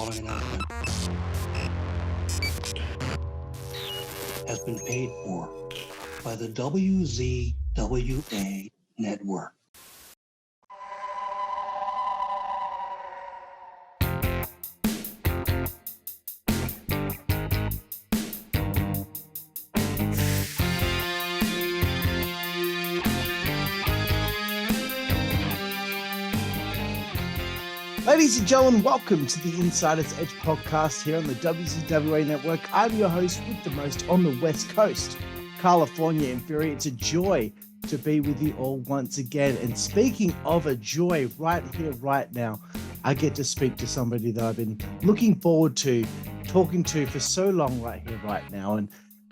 following announcement has been paid for by the WZWA Network. Ladies and gentlemen, welcome to the Insider's Edge podcast here on the WZWA Network. I'm your host with the most on the West Coast, Karlifornia and Fury. It's a joy to be with you all once again. And speaking of a joy, right here, right now, I get to speak to somebody that I've been looking forward to talking to for so long right here, right now.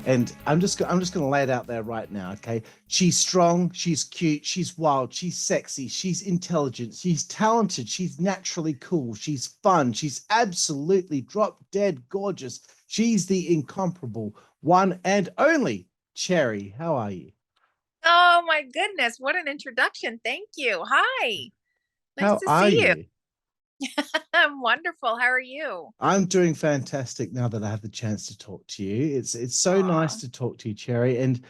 And I'm just going to lay it out there right now, okay? She's strong, she's cute, she's wild, she's sexy, she's intelligent, she's talented, she's naturally cool, she's fun, she's absolutely drop dead gorgeous. She's the incomparable one and only Cherry. How are you? Oh my goodness, what an introduction. Thank you. Hi. How are you? I'm wonderful. How are you? I'm doing fantastic now that I have the chance to talk to you. It's so nice to talk to you, Cherry. And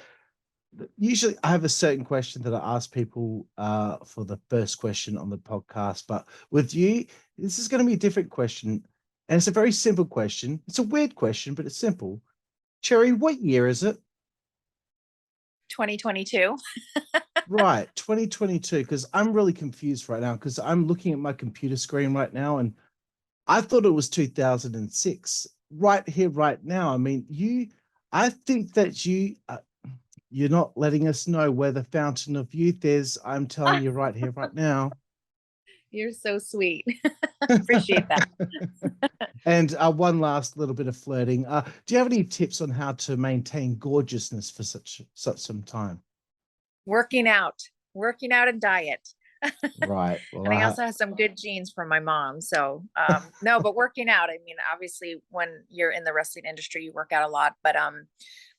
usually I have a certain question that I ask people for the first question on the podcast, but with you, this is going to be a different question. And it's a very simple question. It's a weird question, but it's simple. Cherry, what year is it? 2022. Right, 2022, because I'm really confused right now because I'm looking at my computer screen right now and I thought it was 2006. Right here, right now. I mean, I think that you're not letting us know where the fountain of youth is. I'm telling you right here, right now. You're so sweet. Appreciate that. And one last little bit of flirting. Do you have any tips on how to maintain gorgeousness for such some time? Working out and diet. Right. Well, and I also have some good genes from my mom. So no, but working out, I mean, obviously when you're in the wrestling industry, you work out a lot, but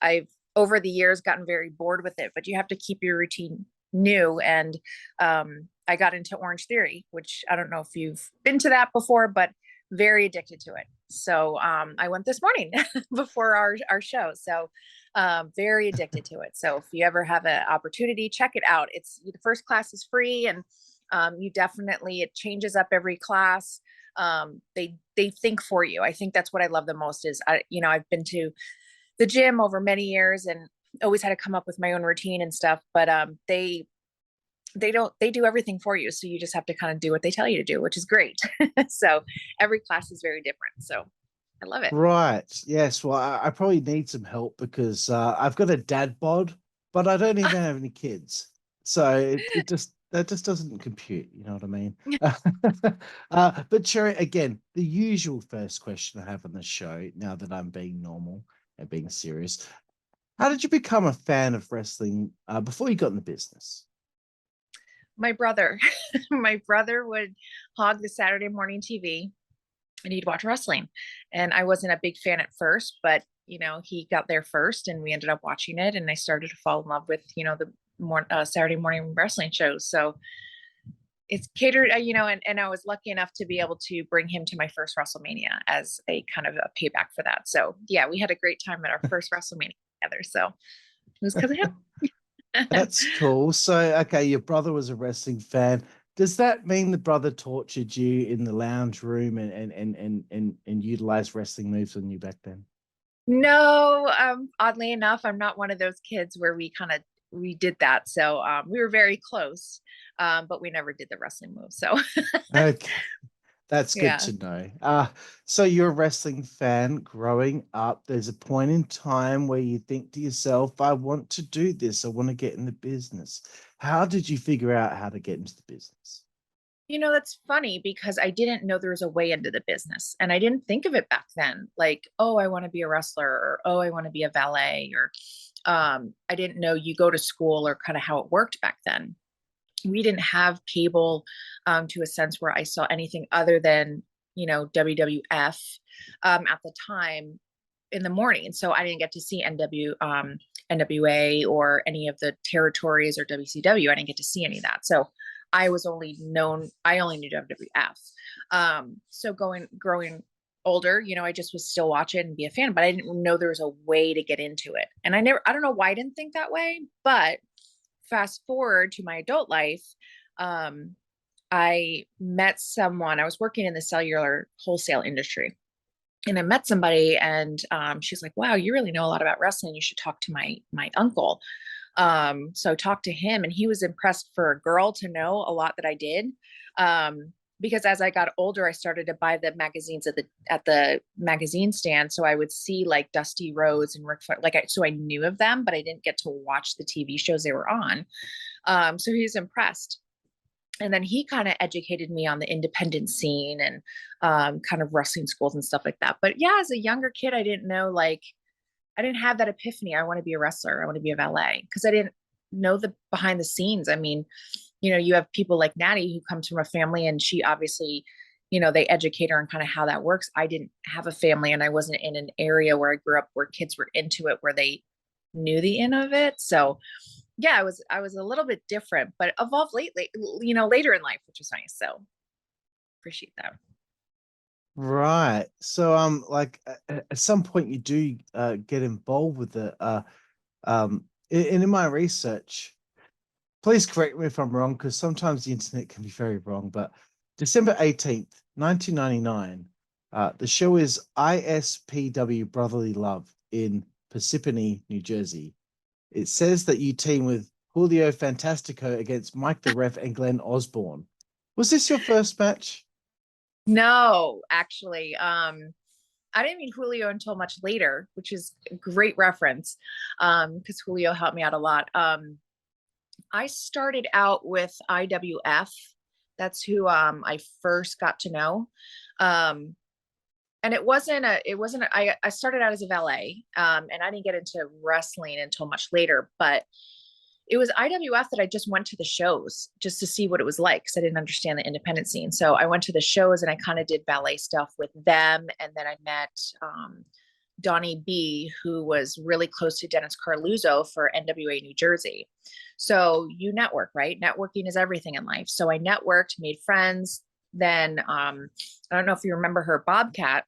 I've over the years gotten very bored with it, but you have to keep your routine new. And I got into Orange Theory, which I don't know if you've been to that before, but very addicted to it. So I went this morning before our show. So very addicted to it. So if you ever have an opportunity, check it out. It's the first class is free, and you definitely, it changes up every class. They think for you. I think that's what I love the most is I've been to the gym over many years and always had to come up with my own routine and stuff, but they do everything for you. So you just have to kind of do what they tell you to do, which is great. So every class is very different. So I love it. Right. Yes. Well, I probably need some help because I've got a dad bod, but I don't even have any kids. So that just doesn't compute. You know what I mean? But Cherry, again, the usual first question I have on the show, now that I'm being normal and being serious, how did you become a fan of wrestling before you got in the business? My brother would hog the Saturday morning TV and he'd watch wrestling. And I wasn't a big fan at first, but he got there first and we ended up watching it. And I started to fall in love with, the Saturday morning wrestling shows. So it's catered, and I was lucky enough to be able to bring him to my first WrestleMania as a kind of a payback for that. So yeah, we had a great time at our first WrestleMania together. So it was because of him. That's cool. So, okay, your brother was a wrestling fan. Does that mean the brother tortured you in the lounge room and utilized wrestling moves on you back then? No, oddly enough, I'm not one of those kids where we did that. So we were very close, but we never did the wrestling move. So Okay. That's good to know. So you're a wrestling fan growing up. There's a point in time where you think to yourself, I want to do this. I want to get in the business. How did you figure out how to get into the business? That's funny because I didn't know there was a way into the business and I didn't think of it back then. Like, oh, I want to be a wrestler or, oh, I want to be a valet or I didn't know you go to school or kind of how it worked back then. We didn't have cable to a sense where I saw anything other than, WWF at the time in the morning. And so I didn't get to see NWA or any of the territories or WCW. I didn't get to see any of that. So I only knew WWF. So growing older, I just was still watch it and be a fan, but I didn't know there was a way to get into it. And I don't know why I didn't think that way, but fast forward to my adult life, I met someone. I was working in the cellular wholesale industry, and I met somebody, and she's like, "Wow, you really know a lot about wrestling. You should talk to my uncle." So I talked to him, and he was impressed for a girl to know a lot that I did. Because as I got older, I started to buy the magazines at the magazine stand. So I would see like Dusty Rhodes and Ric Flair, so I knew of them, but I didn't get to watch the TV shows they were on. So he was impressed. And then he kind of educated me on the independent scene and kind of wrestling schools and stuff like that. But yeah, as a younger kid, I didn't know, I didn't have that epiphany. I want to be a wrestler. I want to be a valet, because I didn't know the behind the scenes. I mean, you have people like Natty, who comes from a family, and she obviously, they educate her on kind of how that works. I didn't have a family, and I wasn't in an area where I grew up where kids were into it, where they knew the end of it. So yeah, I was a little bit different, but evolved lately, later in life, which was nice. So appreciate that. Right. So at some point you do get involved with it. In my research, please correct me if I'm wrong, because sometimes the internet can be very wrong, but December 18th, 1999, the show is ISPW Brotherly Love in Parsippany, New Jersey. It says that you team with Julio Fantastico against Mike the Ref and Glenn Osborne. Was this your first match? No, actually, I didn't meet Julio until much later, which is a great reference, because Julio helped me out a lot. I started out with IWF. That's who I first got to know. And I started out as a valet, and I didn't get into wrestling until much later, but it was IWF that I just went to the shows just to see what it was like, because I didn't understand the independent scene. So I went to the shows and I kind of did ballet stuff with them. And then I met Donnie B, who was really close to Dennis Carluzzo for NWA New Jersey. So you network, right? Networking is everything in life. So I networked, made friends. Then I don't know if you remember her, Bobcat.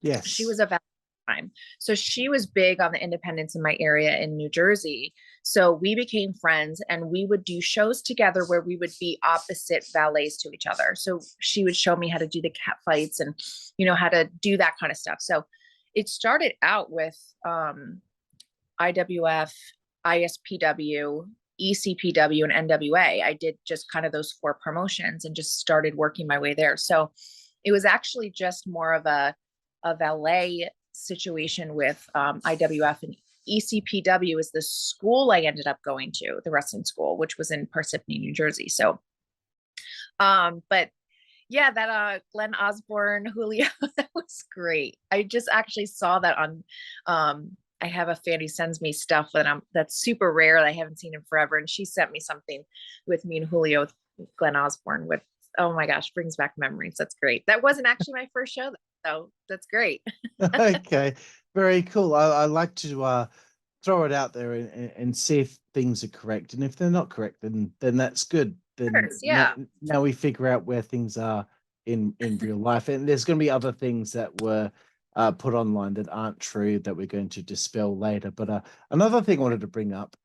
Yes. She was a valet time. So she was big on the independents in my area in New Jersey. So we became friends, and we would do shows together where we would be opposite valets to each other. So she would show me how to do the cat fights and, how to do that kind of stuff. So it started out with IWF, ISPW, ECPW, and NWA. I did just kind of those 4 promotions and just started working my way there. So it was actually just more of a valet situation with IWF, and ECPW is the school I ended up going to, the wrestling school, which was in Parsippany, New Jersey. So, but yeah, that Glenn Osborne, Julio, that was great. I just actually saw that on, I have a fan who sends me stuff that's super rare that I haven't seen in forever. And she sent me something with me and Julio, with Glenn Osborne, with, oh my gosh, brings back memories. That's great. That wasn't actually my first show, so that's great. Okay, very cool. I like to throw it out there and see if things are correct, and if they're not correct, then that's good. Then Yeah. now we figure out where things are in real life, and there's going to be other things that were put online that aren't true that we're going to dispel later. But another thing I wanted to bring up,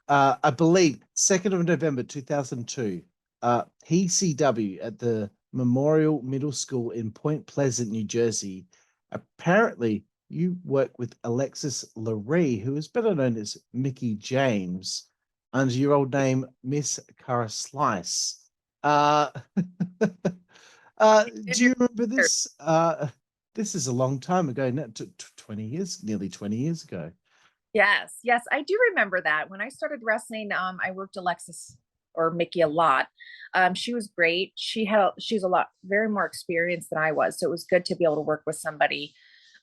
I believe 2nd of November 2002, PCW at the Memorial Middle School in Point Pleasant, New Jersey. Apparently, you work with Alexis Laree, who is better known as Mickey James, under your old name, Miss Cara Slice. Do you remember this? This is a long time ago, 20 years, nearly 20 years ago. Yes, I do remember that. When I started wrestling, I worked Alexis or Mickey a lot. She was great. She's a lot, very more experienced than I was. So it was good to be able to work with somebody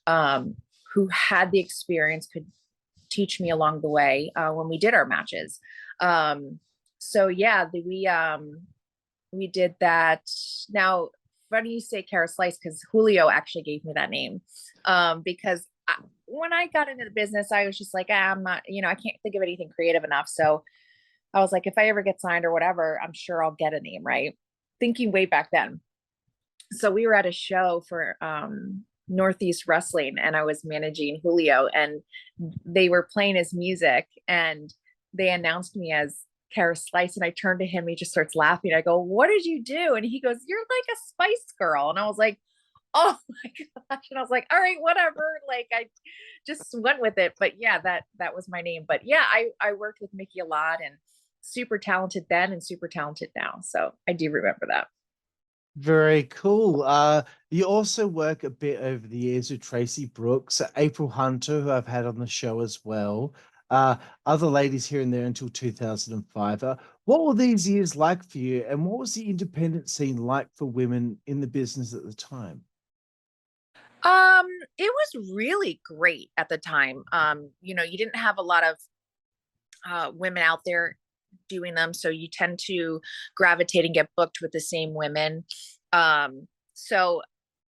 who had the experience, could teach me along the way when we did our matches. So yeah, we did that. Now, funny you say Cara Slice, because Julio actually gave me that name because when I got into the business, I was just like, I'm not, I can't think of anything creative enough. So I was like, if I ever get signed or whatever, I'm sure I'll get a name, right? Thinking way back then. So we were at a show for Northeast Wrestling, and I was managing Julio, and they were playing his music, and they announced me as Kara Slice, and I turned to him, he just starts laughing. I go, "What did you do?" And he goes, "You're like a Spice Girl." And I was like, "Oh my gosh." And I was like, "All right, whatever." Like, I just went with it. But yeah, that was my name. But yeah, I worked with Mickey a lot, and super talented then and super talented now. So I do remember that. Very cool. You also work a bit over the years with Tracy Brooks, April Hunter, who I've had on the show as well. Other ladies here and there until 2005. What were these years like for you, and what was the independent scene like for women in the business at the time? It was really great at the time. You didn't have a lot of women out there doing them, so you tend to gravitate and get booked with the same women. So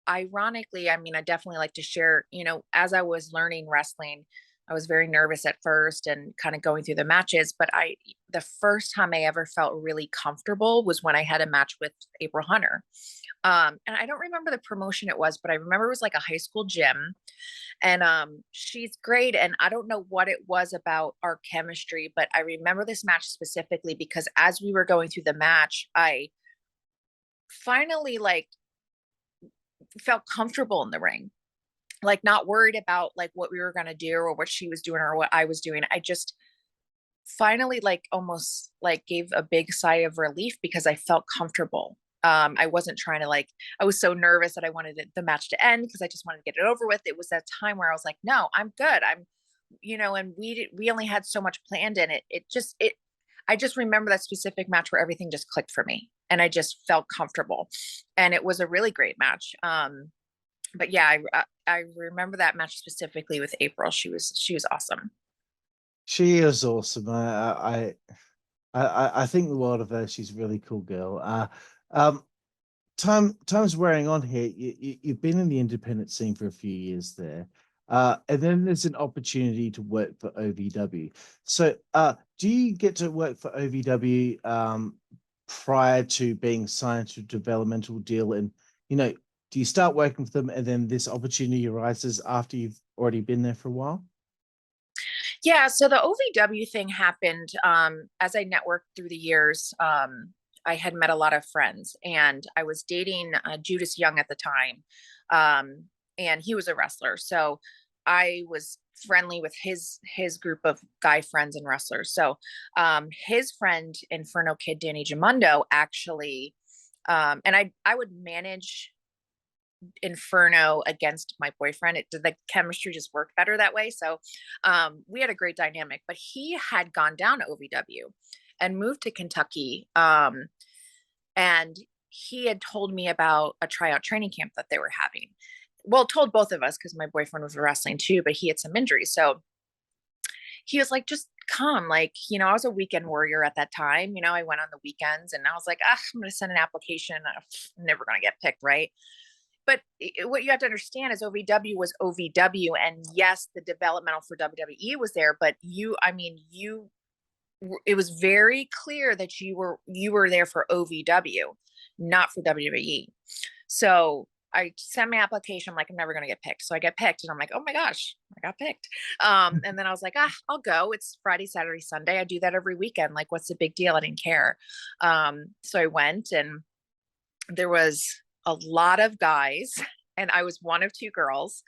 ironically, I mean, I definitely like to share, as I was learning wrestling, I was very nervous at first and kind of going through the matches, but the first time I ever felt really comfortable was when I had a match with April Hunter. And I don't remember the promotion it was, but I remember it was like a high school gym, and she's great. And I don't know what it was about our chemistry, but I remember this match specifically because as we were going through the match, I finally like felt comfortable in the ring, like not worried about like what we were going to do or what she was doing or what I was doing. I just finally like almost like gave a big sigh of relief because I felt comfortable. I wasn't trying to I was so nervous that I wanted the match to end because I just wanted to get it over with. It was that time where I was like, no, I'm good. And we only had so much planned in it. I just remember that specific match where everything just clicked for me and I just felt comfortable, and it was a really great match. But yeah, I remember that match specifically with April. She was awesome. She is awesome. I think the world of her. She's a really cool girl. Um, time's wearing on here. You've been in the independent scene for a few years there, and then there's an opportunity to work for OVW. So, do you get to work for OVW prior to being signed to a developmental deal? And do you start working for them, and then this opportunity arises after you've already been there for a while? Yeah, so the OVW thing happened as I networked through the years. I had met a lot of friends, and I was dating Judas Young at the time, and he was a wrestler. So I was friendly with his group of guy friends and wrestlers. So his friend Inferno Kid Danny Jamundo actually, and I would manage Inferno against my boyfriend. The chemistry just worked better that way. So we had a great dynamic, but he had gone down to OVW and moved to Kentucky. And he had told me about a tryout training camp that they were having. Well, told both of us because my boyfriend was wrestling too, but he had some injuries. So he was like, just come. I was a weekend warrior at that time. I went on the weekends, and I was like, I'm going to send an application. I'm never going to get picked, right? But what you have to understand is OVW was OVW, and yes, the developmental for WWE was there, but it was very clear that you were there for OVW, not for WWE. So I sent my application. I'm like, I'm never going to get picked. So I get picked, and I'm like, oh my gosh, I got picked. And then I was like, I'll go. It's Friday, Saturday, Sunday. I do that every weekend. Like, what's the big deal? I didn't care. So I went, and there was a lot of guys, and I was one of two girls.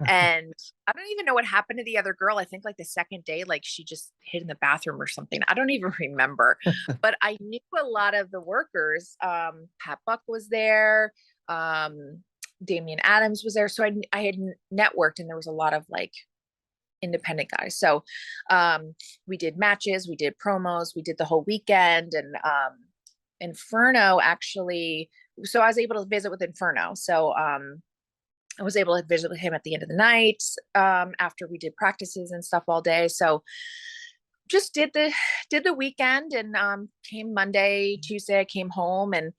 And I don't even know what happened to the other girl. I think like the second day, like she just hid in the bathroom or something. I don't even remember, but I knew a lot of the workers. Pat Buck was there. Damian Adams was there. So I had networked, and there was a lot of like independent guys. So we did matches, we did promos, we did the whole weekend. And Inferno actually, so I was able to visit with Inferno. So I was able to visit with him at the end of the night after we did practices and stuff all day. So just did the weekend, and came Monday, Tuesday, I came home, and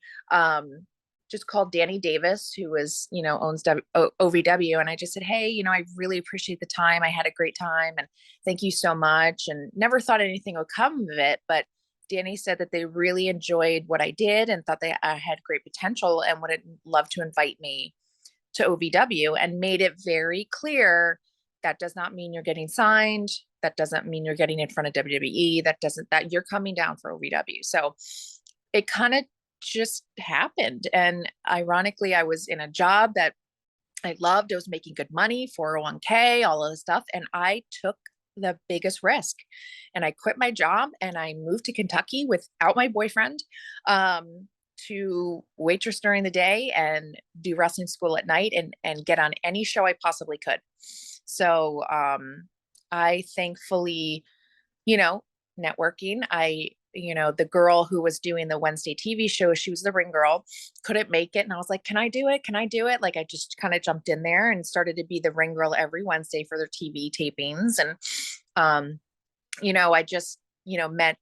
just called Danny Davis, who owns OVW. And I just said, hey, I really appreciate the time. I had a great time, and thank you so much. And never thought anything would come of it, but Danny said that they really enjoyed what I did and thought I had great potential and would love to invite me to OVW and made it very clear that does not mean you're getting signed. That doesn't mean you're getting in front of WWE. That you're coming down for OVW. So it kind of just happened. And ironically, I was in a job that I loved. I was making good money, 401k, all of this stuff. And I took the biggest risk and I quit my job and I moved to Kentucky without my boyfriend, to waitress during the day and do wrestling school at night and get on any show I possibly could. So, I thankfully, networking, the girl who was doing the Wednesday TV show, she was the ring girl, couldn't make it. And I was like, can I do it? Can I do it? Like, I just kind of jumped in there and started to be the ring girl every Wednesday for their TV tapings. And, I just, met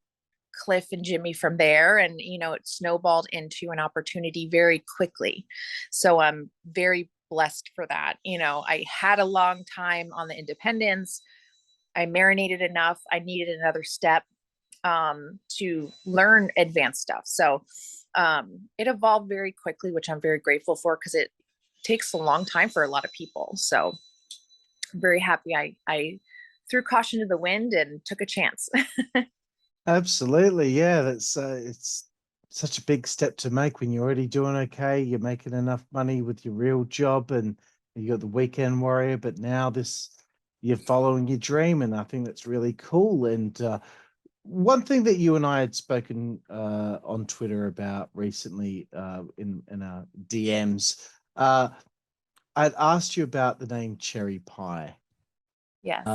Cliff and Jimmy from there. And, it snowballed into an opportunity very quickly. So I'm very blessed for that. I had a long time on the independents. I marinated enough. I needed another step to learn advanced stuff. So it evolved very quickly, which I'm very grateful for because it takes a long time for a lot of people. So I'm very happy I threw caution to the wind and took a chance. Absolutely. Yeah. That's it's such a big step to make when you're already doing okay. You're making enough money with your real job and you got the weekend warrior, but now you're following your dream. And I think that's really cool. And one thing that you and I had spoken on Twitter about recently in our DMs, I'd asked you about the name Cherry Pie. Yes.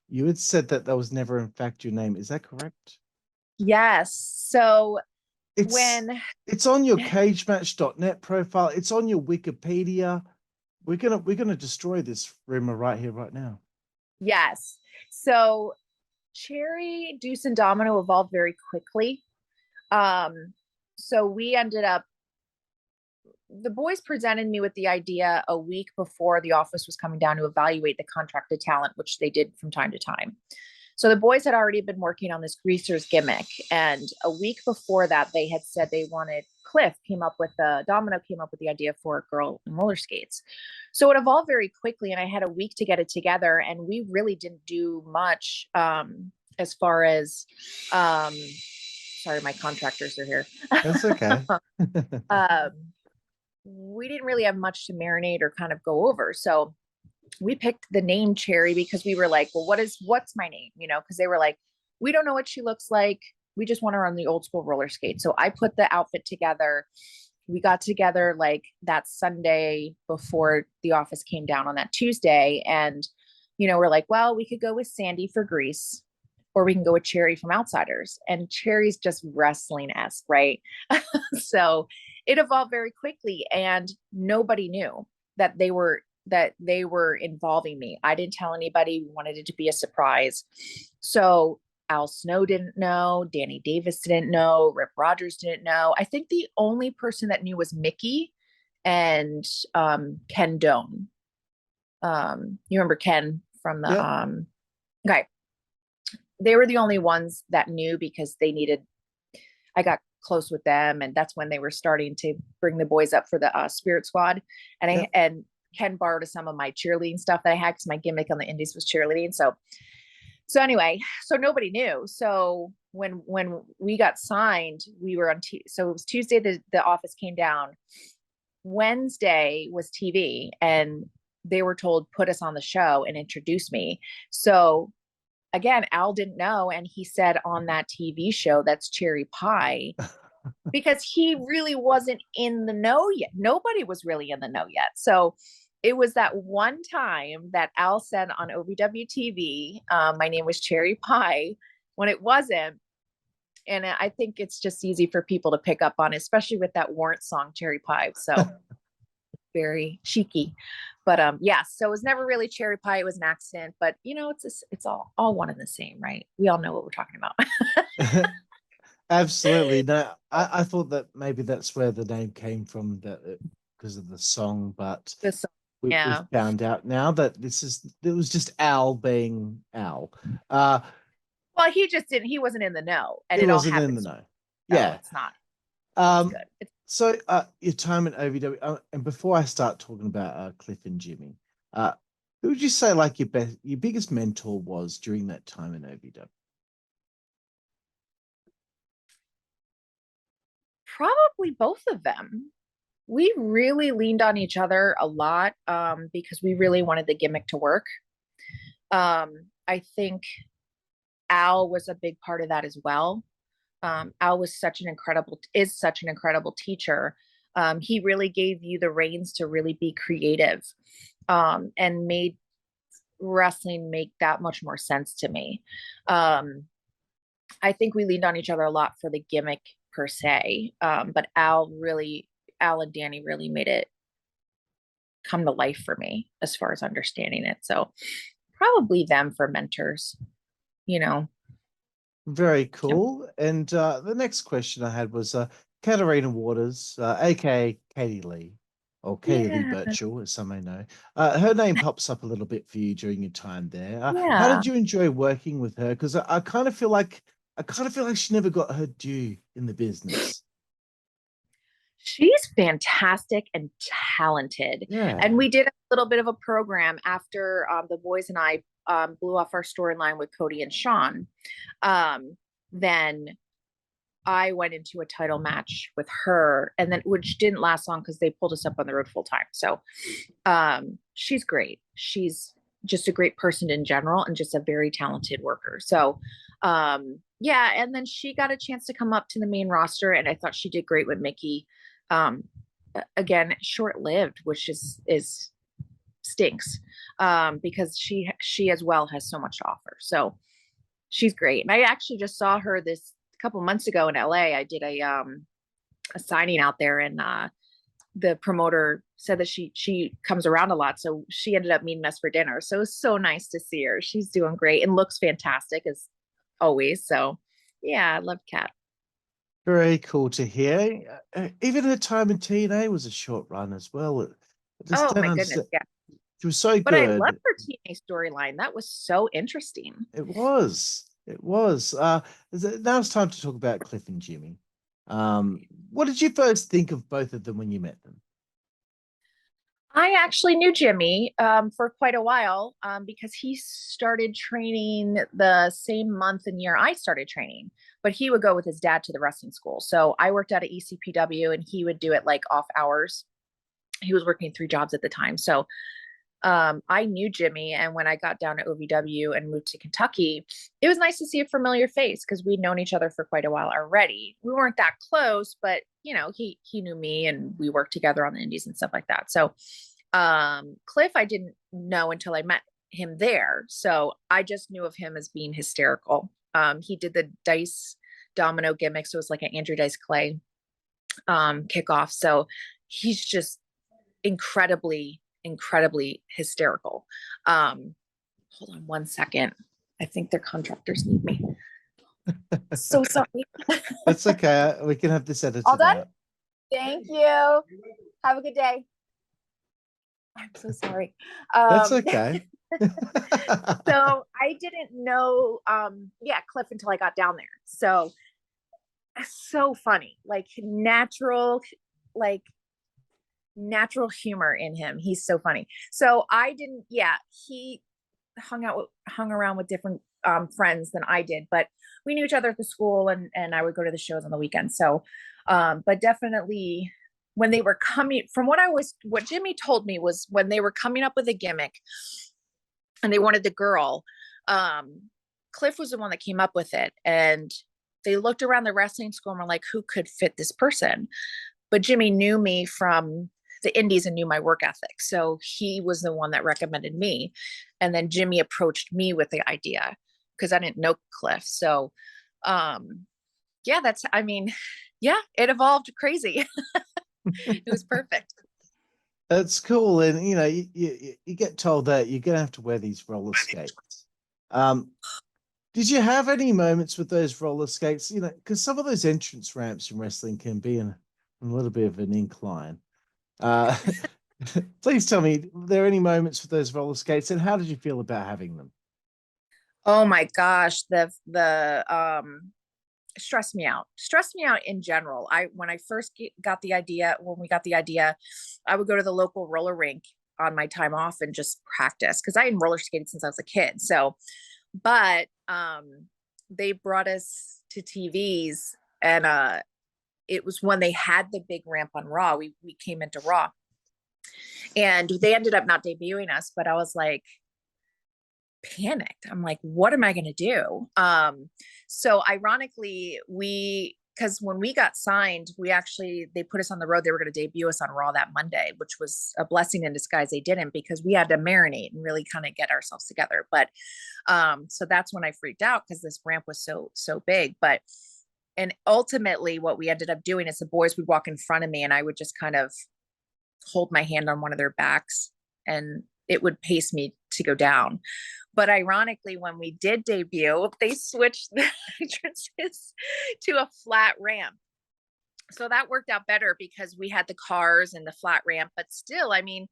You had said that was never in fact your name. Is that correct? Yes. So it's on your cagematch.net profile, it's on your Wikipedia. We're gonna destroy this rumor right here, right now. Yes. So Cherry, Deuce and Domino evolved very quickly. So we ended up, the boys presented me with the idea a week before the office was coming down to evaluate the contracted talent, which they did from time to time. So the boys had already been working on this greasers gimmick. And a week before that, they had said they wanted Domino came up with the idea for a girl in roller skates. So it evolved very quickly and I had a week to get it together. And we really didn't do much as far as, sorry, my contractors are here. That's okay. We didn't really have much to marinate or kind of go over. So we picked the name Cherry because we were like, well, what's my name? Because they were like, we don't know what she looks like. We just want her on the old school roller skate. So I put the outfit together. We got together like that Sunday before the office came down on that Tuesday. And, we're like, well, we could go with Sandy for Grease or we can go with Cherry from Outsiders. And Cherry's just wrestling-esque, right? So it evolved very quickly and nobody knew that they were involving me. I didn't tell anybody. We wanted it to be a surprise. So Al Snow didn't know. Danny Davis didn't know. Rip Rogers didn't know. I think the only person that knew was Mickey and Ken Doan. You remember Ken from the okay. They were the only ones that knew because I got close with them and that's when they were starting to bring the boys up for the Spirit Squad. And Ken borrowed some of my cheerleading stuff that I had because my gimmick on the indies was cheerleading. So anyway, so nobody knew. So when we got signed, we were on so it was Tuesday, the office came down. Wednesday was TV and they were told, put us on the show and introduce me. So again, Al didn't know. And he said on that TV show, that's Cherry Pie. Because he really wasn't in the know yet. Nobody was really in the know yet. So it was that one time that Al said on OVW TV, my name was Cherry Pie, when it wasn't. And I think it's just easy for people to pick up on, especially with that Warrant song, Cherry Pie. So very cheeky. But so it was never really Cherry Pie. It was an accident. But, it's all one and the same, right? We all know what we're talking about. Absolutely. No, I thought that maybe that's where the name came from, that because of the song, but we found out now that it was just Al being Al. Well, he wasn't in the know, and he it all wasn't in happens. the know. No, Yeah, it's not. It's good. So your time at OVW, and before I start talking about Cliff and Jimmy, who would you say like your biggest mentor was during that time in OVW? Probably both of them. We really leaned on each other a lot because we really wanted the gimmick to work. I think Al was a big part of that as well. Al was is such an incredible teacher. He really gave you the reins to really be creative and made wrestling make that much more sense to me. I think we leaned on each other a lot for the gimmick per se, but Al and Danny really made it come to life for me as far as understanding it. So probably them for mentors, you know. Very cool. And the next question I had was Katarina Waters, aka Katie Lee, or Katie Lee Yeah. Birchall, as some may know. Her name pops up a little bit for you during your time there. How Yeah. did you enjoy working with her? Because I kind of feel like she never got her due in the business. She's fantastic and talented. Yeah. And we did a little bit of a program after the boys and I blew off our storyline with Cody and Sean. Then I went into a title match with her, and then which didn't last long because they pulled us up on the road full time. So she's great. She's just a great person in general and just a very talented worker. So yeah, and then she got a chance to come up to the main roster, and I thought she did great with Mickey. Again, short-lived, which is stinks because she as well has so much to offer. So she's great. And I actually just saw her this couple months ago in LA. I did a signing out there, and the promoter said that she comes around a lot, so she ended up meeting us for dinner. So it was so nice to see her. She's doing great and looks fantastic as always. So yeah, I love Kat. Very cool to hear. Even her time in TNA was a short run as well. I just Oh don't my goodness, understand. yeah. She was so But I good. love her TNA storyline. That was so interesting. It was. It was. Now it's time to talk about Cliff and Jimmy. What did you first think of both of them when you met them? I actually knew Jimmy for quite a while because he started training the same month and year I started training, but he would go with his dad to the wrestling school. So I worked at a ECPW and he would do it like off hours. He was working 3 jobs at the time. So I knew Jimmy. And when I got down to OVW and moved to Kentucky, it was nice to see a familiar face because we'd known each other for quite a while already. We weren't that close, but you know, he knew me and we worked together on the indies and stuff like that. So Cliff, I didn't know until I met him there. So I just knew of him as being hysterical. He did the Dice Domino gimmick. So it was like an Andrew Dice Clay kickoff. So he's just incredibly hysterical. Hold on one second. I think their contractors need me. So sorry. That's okay. We can have this edited All done? out. Thank you. Have a good day. I'm so sorry. That's okay. So I didn't know Cliff until I got down there. So funny. Natural humor in him. He's so funny. So he hung around with different friends than I did, but we knew each other at the school and I would go to the shows on the weekends. So but definitely when they were coming from what Jimmy told me was when they were coming up with a gimmick and they wanted the girl, Cliff was the one that came up with it, and they looked around the wrestling school and were like, who could fit this person? But Jimmy knew me from the indies and knew my work ethic. So he was the one that recommended me. And then Jimmy approached me with the idea because I didn't know Cliff. So it evolved crazy. It was perfect. That's cool. And you know, you get told that you're gonna have to wear these roller skates. Did you have any moments with those roller skates? You know, because some of those entrance ramps in wrestling can be in a little bit of an incline. Please tell me, were there any moments with those roller skates, and how did you feel about having them? Oh my gosh, the stressed me out in general. When I first got the idea, when we got the idea, I would go to the local roller rink on my time off and just practice, because I had roller skated since I was a kid. So, but they brought us to TVs, and it was when they had the big ramp on Raw. We came into Raw, and they ended up not debuting us, but I was like panicked. I'm like, what am I going to do? So ironically, because when we got signed, they put us on the road. They were going to debut us on Raw that Monday, which was a blessing in disguise. They didn't, because we had to marinate and really kind of get ourselves together. But so that's when I freaked out, because this ramp was so big. But and ultimately what we ended up doing is the boys would walk in front of me, and I would just kind of hold my hand on one of their backs, and it would pace me to go down. But ironically, when we did debut, they switched the entrances to a flat ramp. So that worked out better, because we had the cars and the flat ramp. But still, I mean,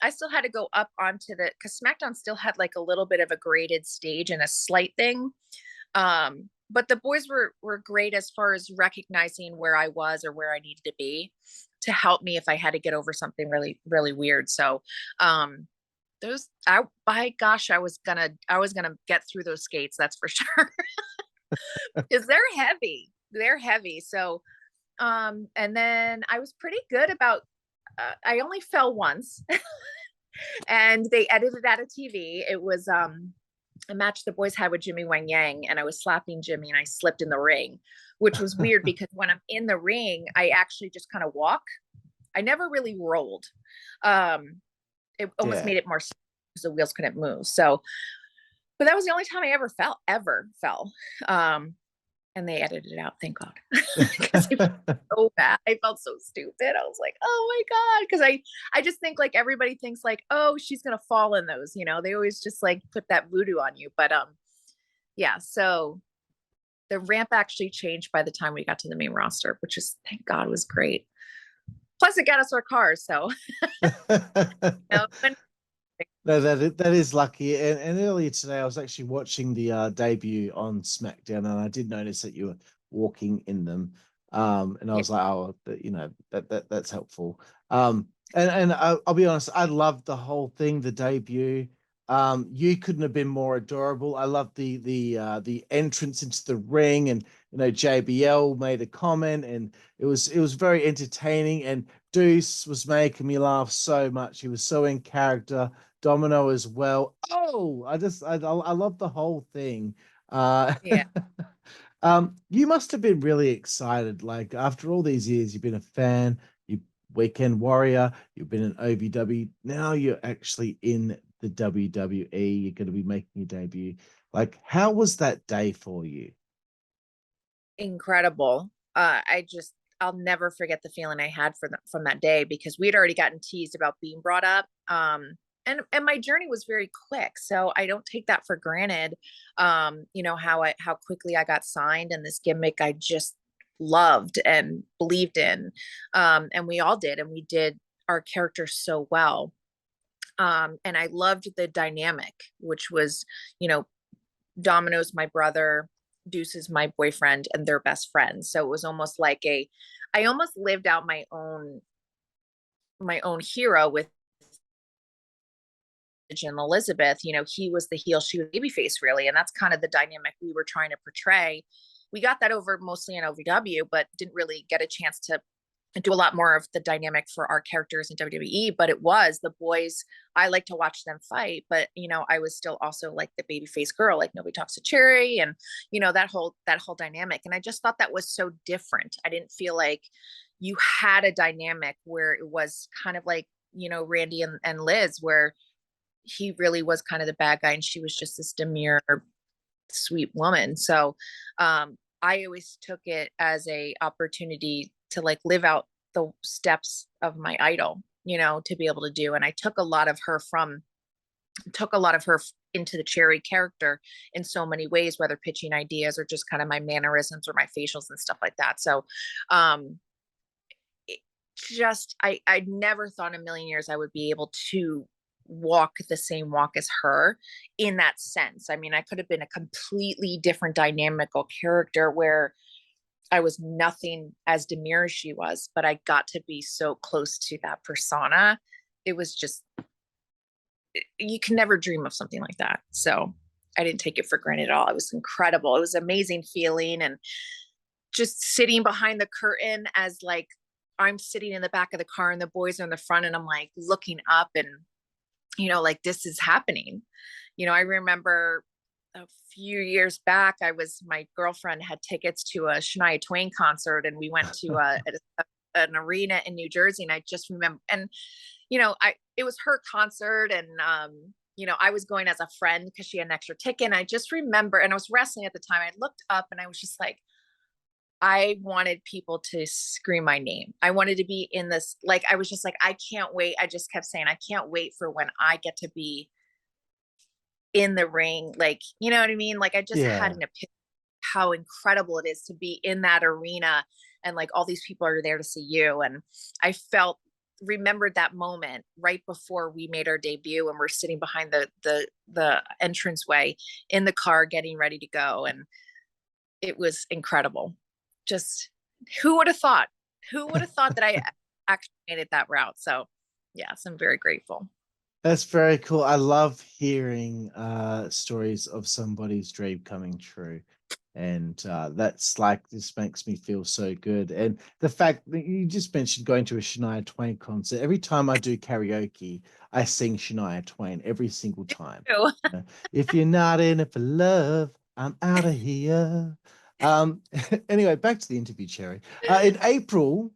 I still had to go up onto because SmackDown still had like a little bit of a graded stage and a slight thing. But the boys were great as far as recognizing where I was or where I needed to be to help me if I had to get over something really, really weird. So, by gosh, I was gonna get through those skates. That's for sure. Because they're heavy. So, and then I was pretty good about, I only fell once and they edited out of TV. It was, a match the boys had with Jimmy Wang Yang, and I was slapping Jimmy and I slipped in the ring, which was weird because when I'm in the ring, I actually just kind of walk. I never really rolled. It almost made it more because the wheels couldn't move. So, but that was the only time I ever fell. And they edited it out, thank God. Because I felt so bad. I felt so stupid. I was like, oh my God. Because I just think like everybody thinks like, oh, she's gonna fall in those, they always just like put that voodoo on you. But yeah, so the ramp actually changed by the time we got to the main roster, which is, thank God, was great. Plus it got us our cars. So no, that is lucky. And earlier today, I was actually watching the debut on SmackDown, and I did notice that you were walking in them. And I was like, oh, that's helpful. And I'll be honest, I loved the whole thing, the debut. You couldn't have been more adorable. I loved the entrance into the ring, and JBL made a comment, and it was very entertaining. And Deuce was making me laugh so much. He was so in character. Domino as well. Oh, I love the whole thing. Yeah. You must have been really excited. Like after all these years, you've been a fan, you weekend warrior, you've been in OVW. Now you're actually in the WWE. You're going to be making your debut. Like, how was that day for you? Incredible. I'll never forget the feeling I had from that day, because we'd already gotten teased about being brought up. And my journey was very quick, so I don't take that for granted. How quickly I got signed, and this gimmick I just loved and believed in. And we all did, and we did our characters so well. And I loved the dynamic, which was, Domino's my brother, Deuce is my boyfriend, and they're best friends. So it was almost like I almost lived out my own hero with and Elizabeth. He was the heel, she was babyface, really, and that's kind of the dynamic we were trying to portray. We got that over mostly in OVW, but didn't really get a chance to do a lot more of the dynamic for our characters in WWE. But it was the boys, I like to watch them fight, but I was still also like the babyface girl, like nobody talks to Cherry, and that whole dynamic. And I just thought that was so different. I didn't feel like you had a dynamic where it was kind of like Randy and Liz, where he really was kind of the bad guy and she was just this demure, sweet woman. So I always took it as a opportunity to like live out the steps of my idol, to be able to do. And I took a lot of her into the Cherry character in so many ways, whether pitching ideas or just kind of my mannerisms or my facials and stuff like that. So I never thought in a million years I would be able to walk the same walk as her in that sense. I mean, I could have been a completely different dynamical character where I was nothing as demure as she was, but I got to be so close to that persona. It was just, you can never dream of something like that. So I didn't take it for granted at all. It was incredible. It was an amazing feeling. And just sitting behind the curtain as like, I'm sitting in the back of the car and the boys are in the front, and I'm like looking up and, like this is happening. I remember a few years back, my girlfriend had tickets to a Shania Twain concert, and we went to an arena in New Jersey. And I just remember, and, it was her concert, and, I was going as a friend because she had an extra ticket. And I just remember, and I was wrestling at the time. I looked up and I was just like, I wanted people to scream my name. I wanted to be in this, like, I was just like, I can't wait. I just kept saying, I can't wait for when I get to be in the ring. Like, you know what I mean? Like, I just had an opinion how incredible it is to be in that arena, and like all these people are there to see you. And I remembered that moment right before we made our debut, and we're sitting behind the entranceway in the car getting ready to go. And it was incredible. Just who would have thought that I actually made it that route? So yes, I'm very grateful. That's very cool. I love hearing stories of somebody's dream coming true. And that's like, this makes me feel so good. And the fact that you just mentioned going to a Shania Twain concert, every time I do karaoke, I sing Shania Twain every single time. If you're not in it for love, I'm out of here. Anyway, back to the interview, Cherry. In April,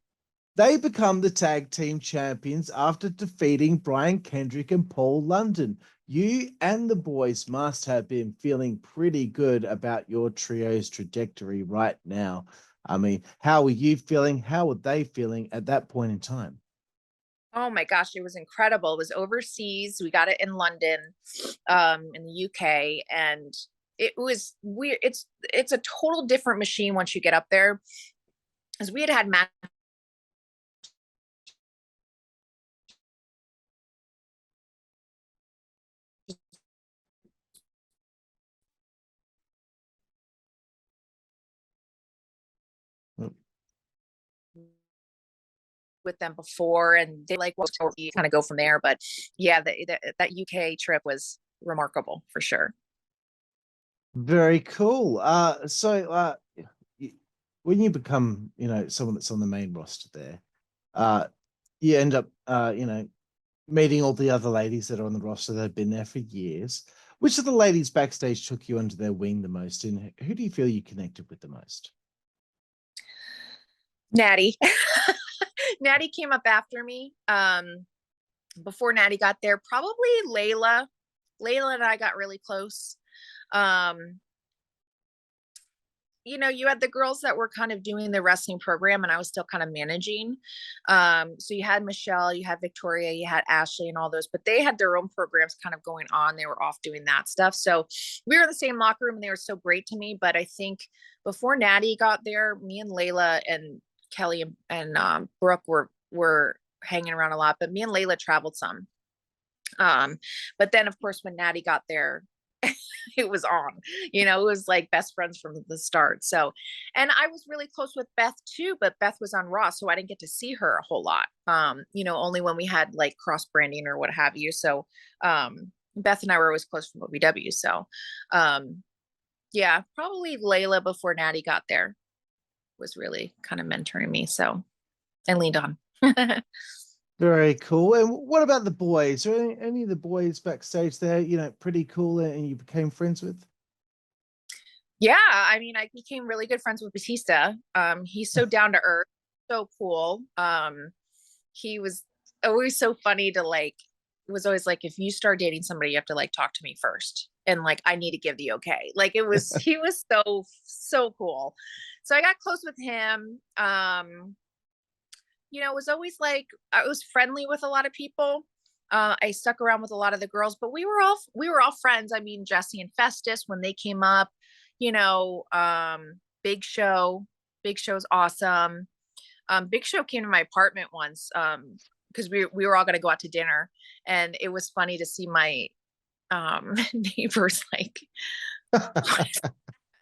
they become the tag team champions after defeating Brian Kendrick and Paul London. You and the boys must have been feeling pretty good about your trio's trajectory right now. I mean, how were you feeling? How were they feeling at that point in time? Oh my gosh, it was incredible. It was overseas. We got it in London, in the UK, and it was weird. It's a total different machine once you get up there, because we had matches with them before, and they like, well, you kind of go from there. But yeah, that UK trip was remarkable for sure. Very cool. When you become, someone that's on the main roster there, you end up, meeting all the other ladies that are on the roster that have been there for years. Which of the ladies backstage took you under their wing the most, and who do you feel you connected with the most? Natty. Natty came up after me. Before Natty got there, probably Layla. Layla and I got really close. You had the girls that were kind of doing the wrestling program, and I was still kind of managing. So you had Michelle, you had Victoria, you had Ashley, and all those, but they had their own programs kind of going on. They were off doing that stuff. So we were in the same locker room, and they were so great to me. But I think before Natty got there, me and Layla and Kelly and Brooke were hanging around a lot, but me and Layla traveled some. But then of course when Natty got there, it was on. It was like best friends from the start. So, and I was really close with Beth too, but Beth was on Raw, so I didn't get to see her a whole lot. Only when we had like cross branding or what have you. So Beth and I were always close from WW. So yeah, probably Layla before Natty got there was really kind of mentoring me. So I leaned on. Very cool. And what about the boys? Are any of the boys backstage there, pretty cool and you became friends with? Yeah, I mean, I became really good friends with Batista. He's so down to earth, so cool. He was always so funny to like, it was always like, if you start dating somebody, you have to like talk to me first. And like, I need to give the okay. Like he was so cool. So I got close with him. It was always like, I was friendly with a lot of people. I stuck around with a lot of the girls, but we were all friends. I mean, Jesse and Festus, when they came up, Big Show's awesome. Big Show came to my apartment once, because we were all going to go out to dinner, and it was funny to see my neighbors like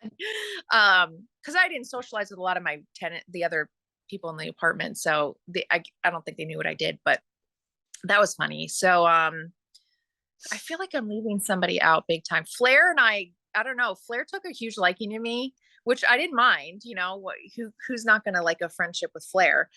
Because I didn't socialize with a lot of my the other people in the apartment, so I don't think they knew what I did, but that was funny. So I feel like I'm leaving somebody out big time. Flair and I don't know. Flair took a huge liking to me, which I didn't mind. You know, who's not going to like a friendship with Flair?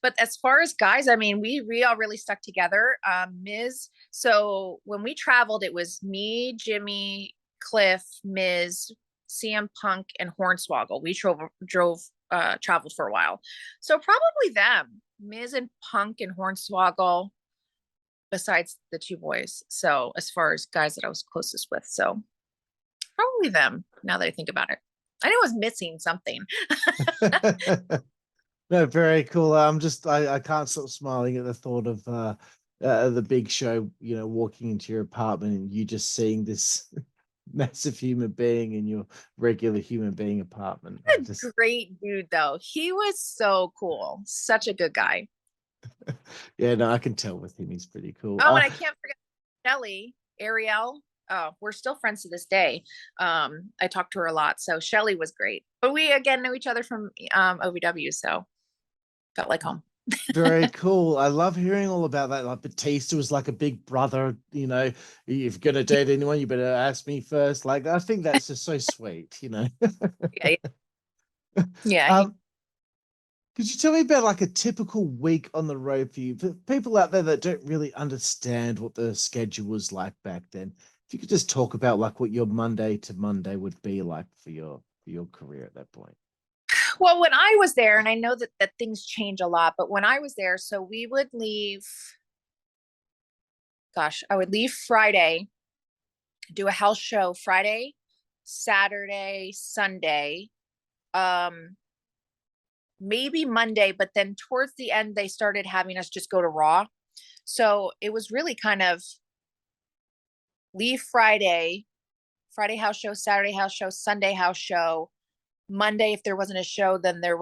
But as far as guys, I mean, we all really stuck together. Miz. So when we traveled, it was me, Jimmy, Cliff, Miz, CM Punk, and Hornswoggle. We traveled for a while. So probably them, Miz and Punk and Hornswoggle, besides the two boys. So as far as guys that I was closest with, so probably them. Now that I think about it, I knew I was missing something. No, very cool. I can't stop smiling at the thought of the Big Show, you know, walking into your apartment and you just seeing this massive human being in your regular human being apartment. Great dude, though. He was so cool. Such a good guy. Yeah, no, I can tell with him. He's pretty cool. Oh, and I can't forget Shelly, Ariel. Oh, we're still friends to this day. I talked to her a lot. So Shelly was great. But we again know each other from OVW, so felt like home. Very cool. I love hearing all about that. Like Batista was like a big brother, you know, if you're gonna date anyone, you better ask me first. Like, I think that's just so sweet, you know. Yeah. Yeah. Could you tell me about like a typical week on the road for you? For people out there that don't really understand what the schedule was like back then, if you could just talk about like what your Monday to Monday would be like for your career at that point. Well, when I was there, and I know that things change a lot, but when I was there, so we would leave, I would leave Friday, do a house show Friday, Saturday, Sunday, maybe Monday, but then towards the end, they started having us just go to Raw. So it was really kind of leave Friday house show, Saturday house show, Sunday house show. Monday, if there wasn't a show, then then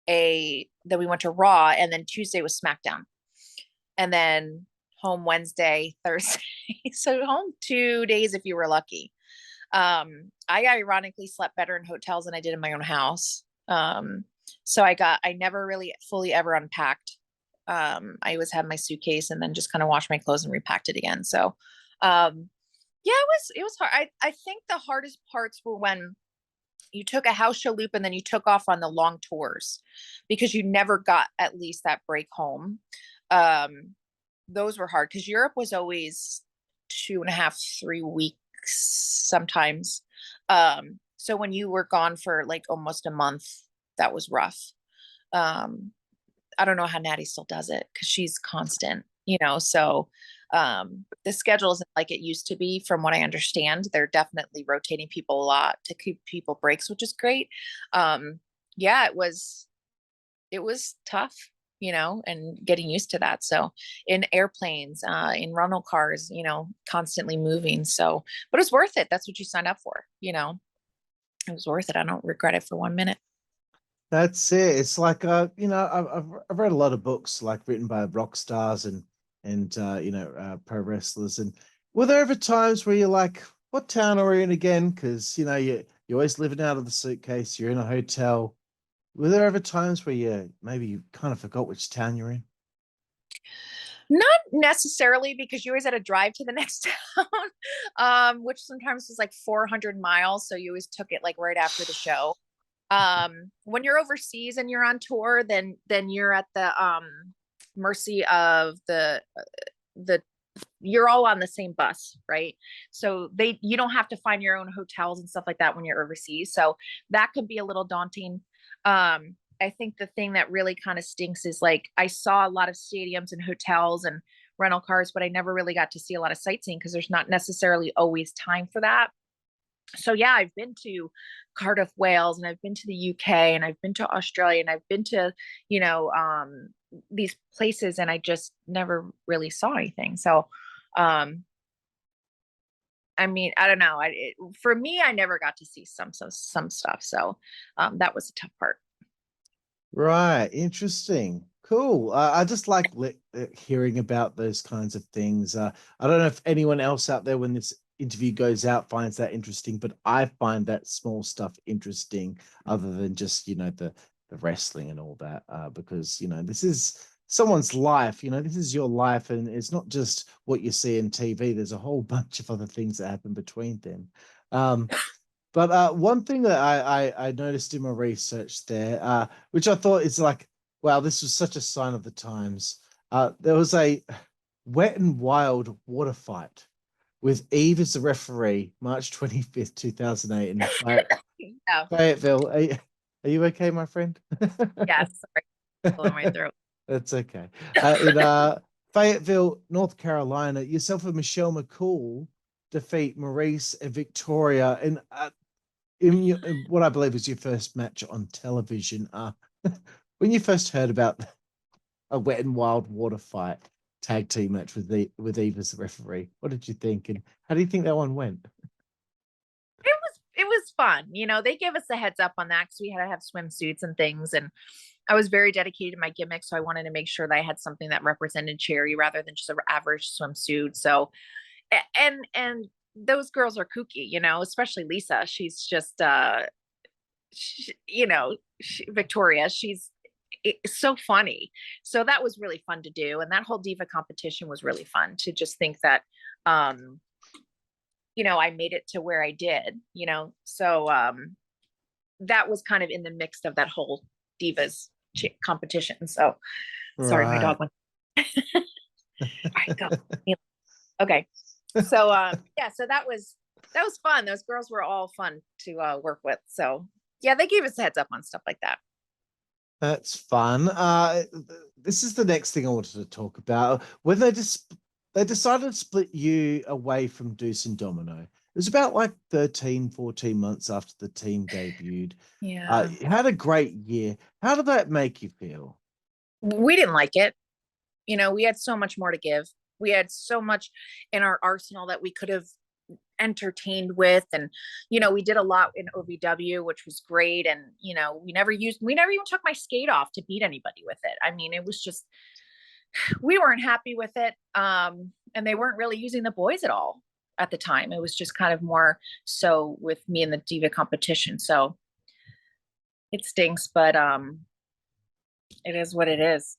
we went to Raw, and then Tuesday was Smackdown, and then home Wednesday, Thursday. So home 2 days if you were lucky. I ironically slept better in hotels than I did in my own house. So I never really fully ever unpacked. I always had my suitcase and then just kind of washed my clothes and repacked it again. So, yeah, it was hard. I think the hardest parts were when you took a house show loop and then you took off on the long tours because you never got at least that break home. Those were hard because Europe was always 2.5, 3 weeks sometimes. So when you were gone for like almost a month, that was rough. I don't know how Natty still does it because she's constant, you know, so the schedule isn't like it used to be. From what I understand, they're definitely rotating people a lot to keep people breaks, which is great. Yeah, it was tough, you know, and getting used to that. So in airplanes, in rental cars, you know, constantly moving. So, but it was worth it. That's what you signed up for, you know. It was worth it. I don't regret it for 1 minute. That's it. It's like you know, I've read a lot of books like written by rock stars and you know, pro wrestlers. And were there ever times where you're like, what town are we in again? Because you know, you're always living out of the suitcase, you're in a hotel. Were there ever times where you kind of forgot which town you're in? Not necessarily, because you always had to drive to the next town, which sometimes was like 400 miles. So you always took it like right after the show. When you're overseas and you're on tour, then you're at the mercy of the you're all on the same bus, right? So you don't have to find your own hotels and stuff like that when you're overseas. So that could be a little daunting. I think the thing that really kind of stinks is like I saw a lot of stadiums and hotels and rental cars, but I never really got to see a lot of sightseeing because there's not necessarily always time for that. So yeah, I've been to Cardiff, Wales, and I've been to the UK, and I've been to Australia, and I've been to, you know, these places, and I just never really saw anything. So, I mean, I don't know. For me, I never got to see some stuff. So, that was a tough part. Right. Interesting. Cool. I just like hearing about those kinds of things. I don't know if anyone else out there, when this interview goes out finds that interesting, but I find that small stuff interesting other than just, the wrestling and all that, because, this is someone's life, this is your life, and it's not just what you see in TV. There's a whole bunch of other things that happen between them. But one thing that I noticed in my research there, which I thought is like, wow, this was such a sign of the times. There was a Wet and Wild water fight with Eve as the referee, March 25th, 2008 in Yeah. Fayetteville. Are you okay, my friend? Yes. Sorry. Blow my throat. That's okay. In Fayetteville, North Carolina, yourself and Michelle McCool defeat Maurice and Victoria in what I believe was your first match on television. When you first heard about a Wet and Wild water fight tag team match with Eve as the referee, what did you think, and how do you think that one went? It was fun. They gave us a heads up on that because we had to have swimsuits and things, and I was very dedicated to my gimmick, so I wanted to make sure that I had something that represented Cherry rather than just an average swimsuit. So, and those girls are kooky, especially Lisa. She's just, Victoria. She's so funny. So that was really fun to do, and that whole diva competition was really fun to just think that, I made it to where I did. So that was kind of in the mix of that whole divas competition. So sorry, my dog went. All right, go. Okay. So yeah, so that was fun. Those girls were all fun to work with. So yeah, they gave us a heads up on stuff like that. That's fun. This is the next thing I wanted to talk about. When they decided to split you away from Deuce and Domino. It was about like 13, 14 months after the team debuted. Yeah. You had a great year. How did that make you feel? We didn't like it. We had so much more to give. We had so much in our arsenal that we could have entertained with, and we did a lot in OVW, which was great, and we never even took my skate off to beat anybody with it. I mean, it was just, we weren't happy with it, and they weren't really using the boys at all at the time. It was just kind of more so with me in the diva competition. So it stinks, but it is what it is.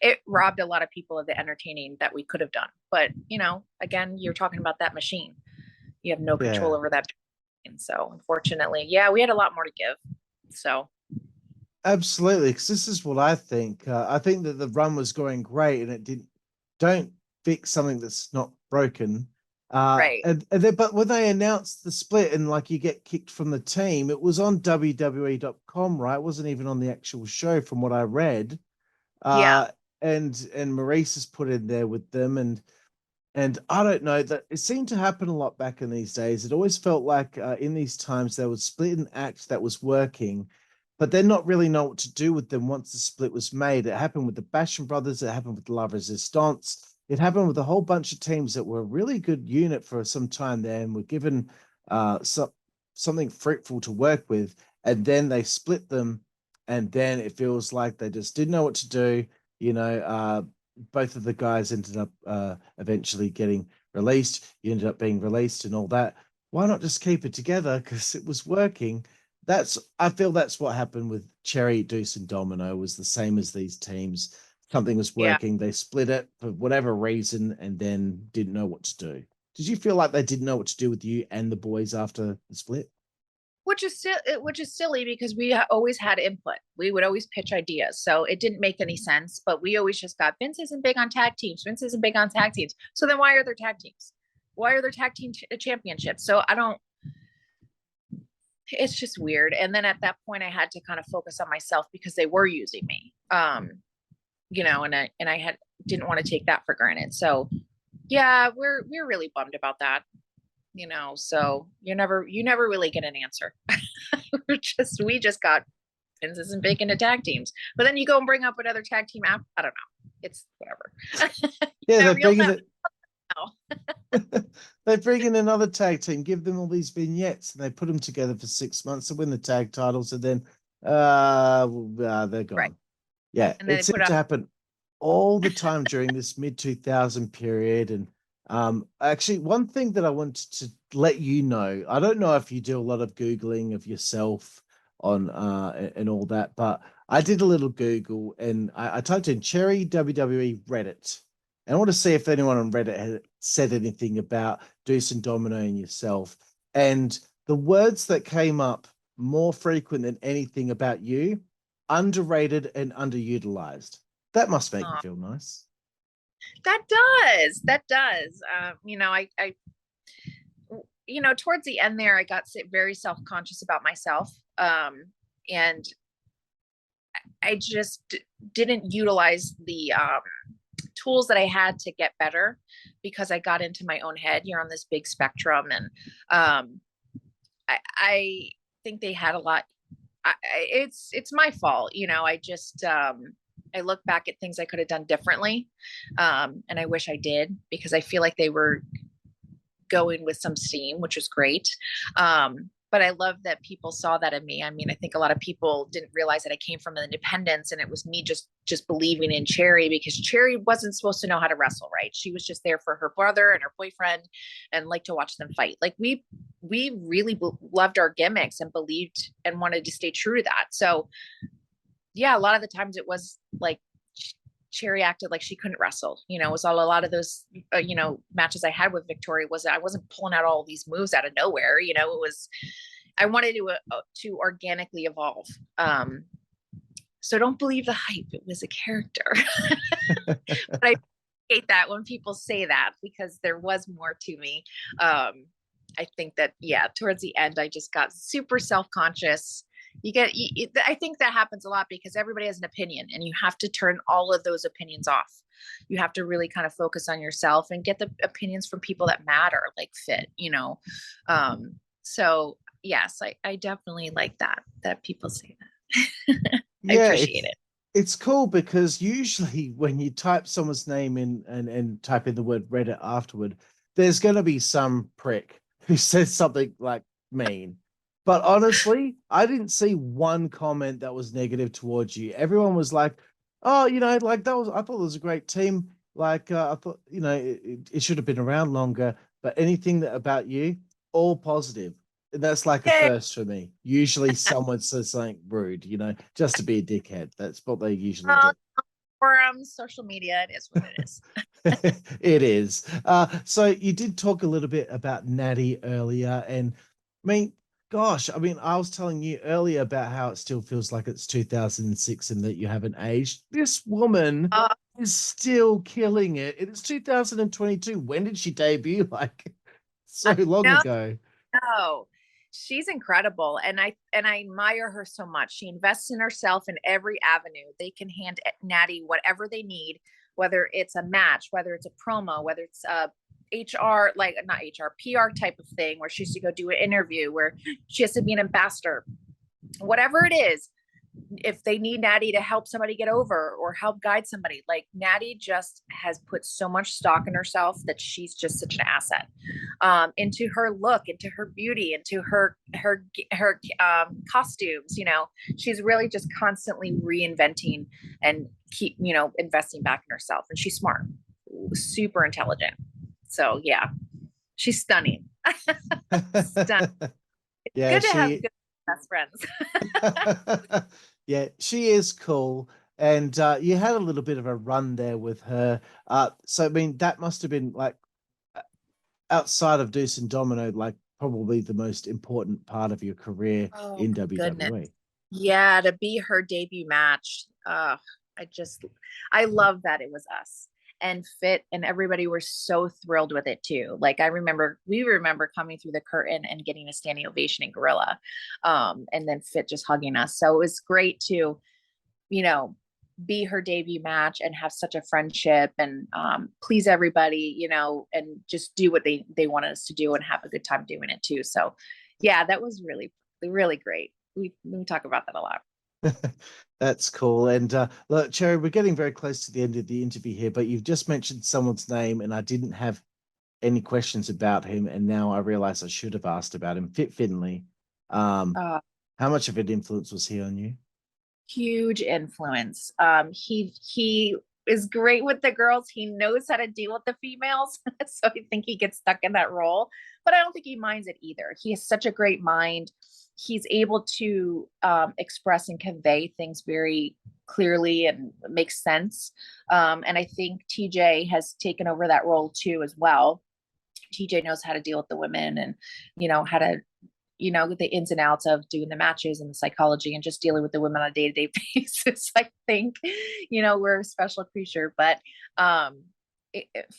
It robbed a lot of people of the entertaining that we could have done. But again, you're talking about that machine. You have no control over that. And so unfortunately, yeah, we had a lot more to give. So absolutely, because this is what I think. I think that the run was going great, and it don't fix something that's not broken. Right. But when they announced the split and like you get kicked from the team, it was on WWE.com, right? It wasn't even on the actual show, from what I read. Yeah. And Maurice is put in there with them, and I don't know, that it seemed to happen a lot back in these days. It always felt like in these times they would split an act that was working, but then not really know what to do with them once the split was made. It happened with the Basham Brothers. It happened with La Resistance. It happened with a whole bunch of teams that were a really good unit for some time there and were given something fruitful to work with, and then they split them, and then it feels like they just didn't know what to do. Both of the guys ended up eventually getting released. You ended up being released and all that. Why not just keep it together? Because it was working. I feel that's what happened with Cherry, Deuce, and Domino. Was the same as these teams. Something was working. Yeah. They split it for whatever reason and then didn't know what to do. Did you feel like they didn't know what to do with you and the boys after the split? Which is silly because we always had input. We would always pitch ideas. So it didn't make any sense, but we always just got, Vince isn't big on tag teams. Vince isn't big on tag teams. So then why are there tag teams? Why are there tag team championships? So it's just weird. And then at that point I had to kind of focus on myself because they were using me. And I didn't want to take that for granted. So yeah, we're really bummed about that. So you never really get an answer. we just got Vince isn't big into tag teams, but then you go and bring up another tag team app. I don't know. It's whatever. Yeah, they bring in another tag team, give them all these vignettes, and they put them together for 6 months to win the tag titles, and then they're gone. Right. Yeah, it seemed to happen all the time during this mid-2000 period, and Actually, one thing that I wanted to let you know, I don't know if you do a lot of Googling of yourself on and all that, but I did a little Google and I typed in Cherry WWE Reddit. And I want to see if anyone on Reddit had said anything about Deuce and Domino and yourself. And the words that came up more frequent than anything about you, underrated and underutilized. That must make you feel nice. That does. Towards the end there, I got very self-conscious about myself. And I just didn't utilize the tools that I had to get better because I got into my own head. You're on this big spectrum, and I think they had a lot. It's my fault, I just I look back at things I could have done differently, and I wish I did because I feel like they were going with some steam, which was great. But I love that people saw that in me. I mean, I think a lot of people didn't realize that I came from an independence and it was me just believing in Cherry because Cherry wasn't supposed to know how to wrestle, right? She was just there for her brother and her boyfriend and liked to watch them fight. Like we really loved our gimmicks and believed and wanted to stay true to that. So yeah, a lot of the times it was like Cherry acted like she couldn't wrestle. It was a lot of those, matches I had with Victoria I wasn't pulling out all these moves out of nowhere. It was, I wanted to organically evolve. So don't believe the hype. It was a character. But I hate that when people say that because there was more to me. I think that, yeah, towards the end, I just got super self-conscious. I think that happens a lot because everybody has an opinion and you have to turn all of those opinions off. You have to really kind of focus on yourself and get the opinions from people that matter, like Fit, so yes, I definitely like that people say that. I appreciate it. It's cool because usually when you type someone's name in and type in the word Reddit afterward, there's going to be some prick who says something like mean. But honestly, I didn't see one comment that was negative towards you. Everyone was like, oh, like I thought it was a great team. Like, I thought, it should have been around longer, but anything about you, all positive. And that's like a first for me. Usually someone says something rude, just to be a dickhead. That's what they usually do. Or social media, it is what it is. It is. So you did talk a little bit about Natty earlier, and I mean, gosh, I was telling you earlier about how it still feels like it's 2006 and that you haven't aged. This woman is still killing it. It is 2022. When did she debut? Like so long ago. No, she's incredible. And I admire her so much. She invests in herself in every avenue. They can hand Natty whatever they need, whether it's a match, whether it's a promo, whether it's a HR, like not HR, PR type of thing where she has to go do an interview, where she has to be an ambassador, whatever it is. If they need Natty to help somebody get over or help guide somebody, like Natty just has put so much stock in herself that she's just such an asset, into her look, into her beauty, into her costumes. She's really just constantly reinventing and keep investing back in herself. And she's smart, super intelligent. So yeah, she's stunning. Stunning. Yeah, good to have good best friends. Yeah, she is cool. And you had a little bit of a run there with her. So I mean, that must have been like outside of Deuce and Domino, like probably the most important part of your career in WWE. Goodness. Yeah, to be her debut match. I love that it was us. And Fit and everybody were so thrilled with it too. Like we remember coming through the curtain and getting a standing ovation in Gorilla, and then Fit just hugging us. So it was great to, be her debut match and have such a friendship and please everybody, and just do what they wanted us to do and have a good time doing it too. So yeah, that was really, really great. We talk about that a lot. That's cool. And look, Cherry, we're getting very close to the end of the interview here, but you've just mentioned someone's name and I didn't have any questions about him. And now I realize I should have asked about him. Fit Finlay. How much of an influence was he on you? Huge influence. He is great with the girls. He knows how to deal with the females. So I think he gets stuck in that role, but I don't think he minds it either. He has such a great mind. He's able to express and convey things very clearly and makes sense. And I think TJ has taken over that role too, as well. TJ knows how to deal with the women and, how to, the ins and outs of doing the matches and the psychology and just dealing with the women on a day-to-day basis. I think, we're a special creature, but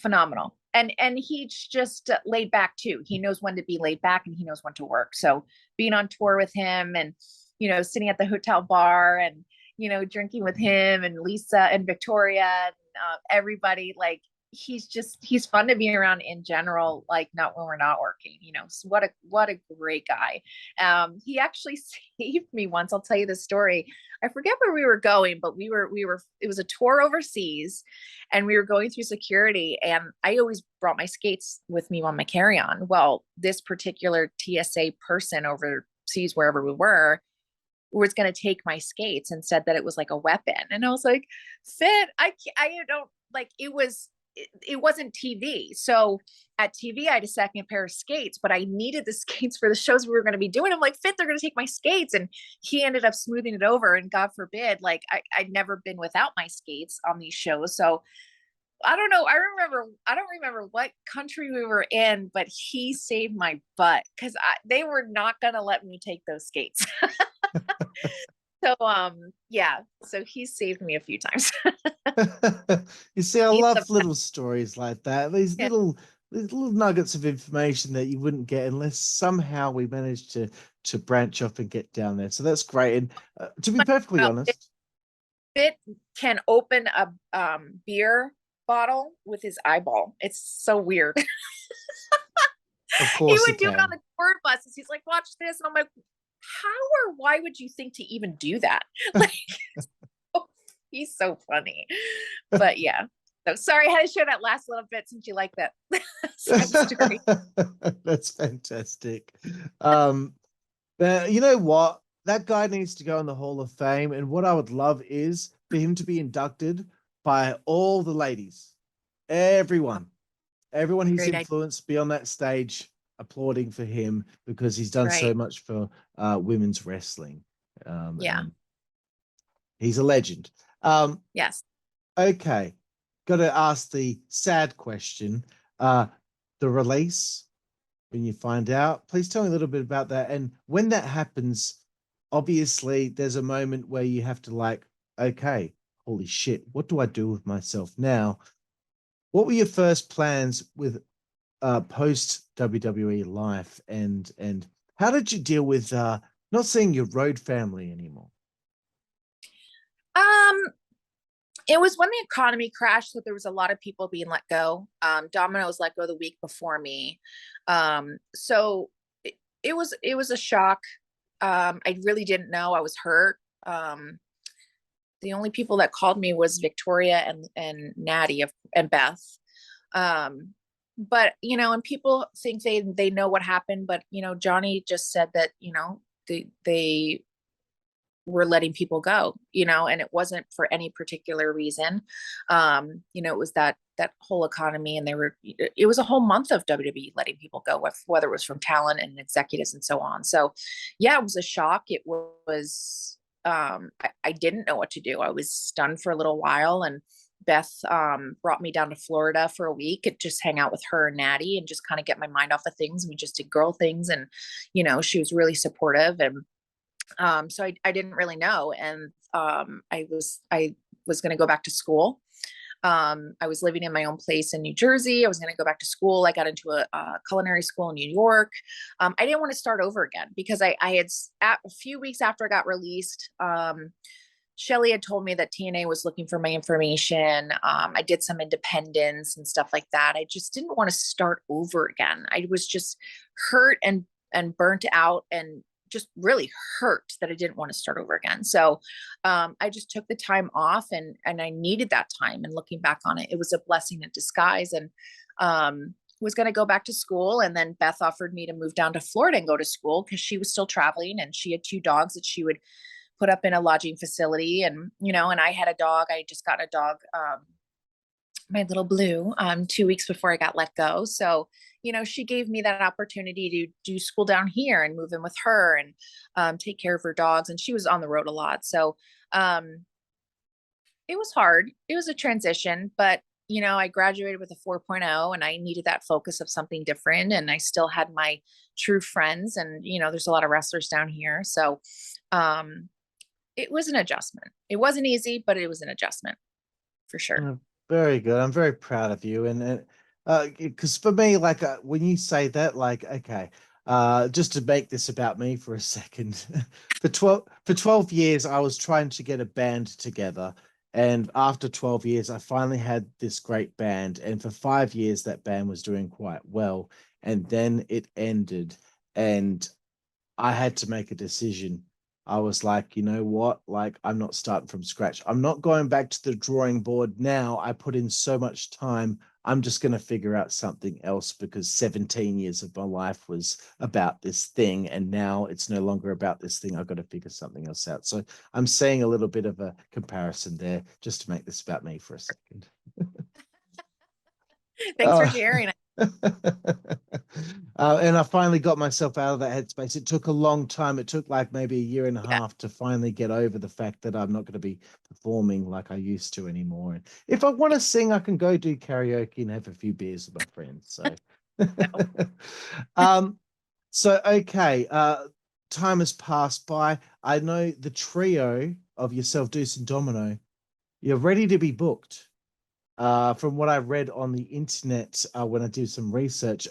phenomenal. And he's just laid back too. He knows when to be laid back and he knows when to work. So being on tour with him and, sitting at the hotel bar and, drinking with him and Lisa and Victoria and everybody, like, he's fun to be around in general, like not when we're not working, so what a great guy. He actually saved me once. I'll tell you the story. I forget where we were going, but it was a tour overseas and we were going through security and I always brought my skates with me on my carry-on. Well, this particular TSA person overseas, wherever we were, was going to take my skates and said that it was like a weapon. And I was like, Fit, I don't like, it wasn't TV. So at TV, I had a second pair of skates, but I needed the skates for the shows we were going to be doing. I'm like, Fit, they're going to take my skates. And he ended up smoothing it over. And God forbid, like I'd never been without my skates on these shows. So I don't know. I don't remember what country we were in, but he saved my butt because they were not going to let me take those skates. So, yeah, so he saved me a few times. You see, I love little stories like that. These little nuggets of information that you wouldn't get unless somehow we managed to branch off and get down there. So that's great. And to be perfectly honest, Fit can open a beer bottle with his eyeball. It's so weird. Of course, he would do it on the tour buses. He's like, watch this. And I'm like, how or why would you think to even do that? Like, he's so funny. But yeah. So sorry, I had to share that last little bit since you like that story. That's fantastic. But you know what? That guy needs to go in the Hall of Fame. And what I would love is for him to be inducted by all the ladies. Everyone he's Great influenced, be on that stage applauding for him because he's done so much for women's wrestling. He's a legend. Yes. Okay. Got to ask the sad question. The release, when you find out, please tell me a little bit about that. And when that happens, obviously there's a moment where you have to like, okay, holy shit, what do I do with myself now? What were your first plans with post WWE life, and how did you deal with not seeing your road family anymore? It was when the economy crashed, so there was a lot of people being let go. Domino was let go the week before me. So it was a shock. I really didn't know I was hurt. The only people that called me was Victoria and Natty and Beth. But, and people think they know what happened, but, Johnny just said that, they were letting people go, and it wasn't for any particular reason. It was that whole economy, and it was a whole month of WWE letting people go, whether it was from talent and executives and so on. So yeah, it was a shock. It was, I didn't know what to do. I was stunned for a little while, and Beth brought me down to Florida for a week and just hang out with her and Natty and just kind of get my mind off of things. We just did girl things, and she was really supportive, and so I didn't really know. And I was going to go back to school. I was living in my own place in New Jersey. I was going to go back to school. I got into a culinary school in New York. I didn't want to start over again because I had a few weeks after I got released, Shelly had told me that TNA was looking for my information. I did some independence and stuff like that. I just didn't want to start over again. I was just hurt and burnt out and just really hurt that I didn't want to start over again. So I just took the time off, and I needed that time. And looking back on it, it was a blessing in disguise. And was going to go back to school. And then Beth offered me to move down to Florida and go to school because she was still traveling, and she had 2 dogs that she would put up in a lodging facility. And, and I had a dog. I just got a dog my little blue, 2 weeks before I got let go. So, she gave me that opportunity to do school down here and move in with her and take care of her dogs. And she was on the road a lot. So um, it was hard. It was a transition, but I graduated with a 4.0 and I needed that focus of something different. And I still had my true friends and, there's a lot of wrestlers down here. So um, it was an adjustment. It wasn't easy, but it was an adjustment for sure. Very good. I'm very proud of you. And because for me, like when you say that, like, okay, just to make this about me for a second, for 12 years, I was trying to get a band together. And after 12 years, I finally had this great band. And for 5 years, that band was doing quite well. And then it ended. And I had to make a decision. I was like, you know what? Like, I'm not starting from scratch. I'm not going back to the drawing board now. I put in so much time. I'm just going to figure out something else because 17 years of my life was about this thing. And now it's no longer about this thing. I've got to figure something else out. So I'm seeing a little bit of a comparison there just to make this about me for a second. Thanks for sharing. And I finally got myself out of that headspace. It took a long time. It took like maybe a year and a half to finally get over the fact that I'm not going to be performing like I used to anymore. And if I want to sing, I can go do karaoke and have a few beers with my friends. So, um, okay. Time has passed by. I know the trio of yourself, Deuce and Domino, you're ready to be booked. From what I read on the internet when I did some research,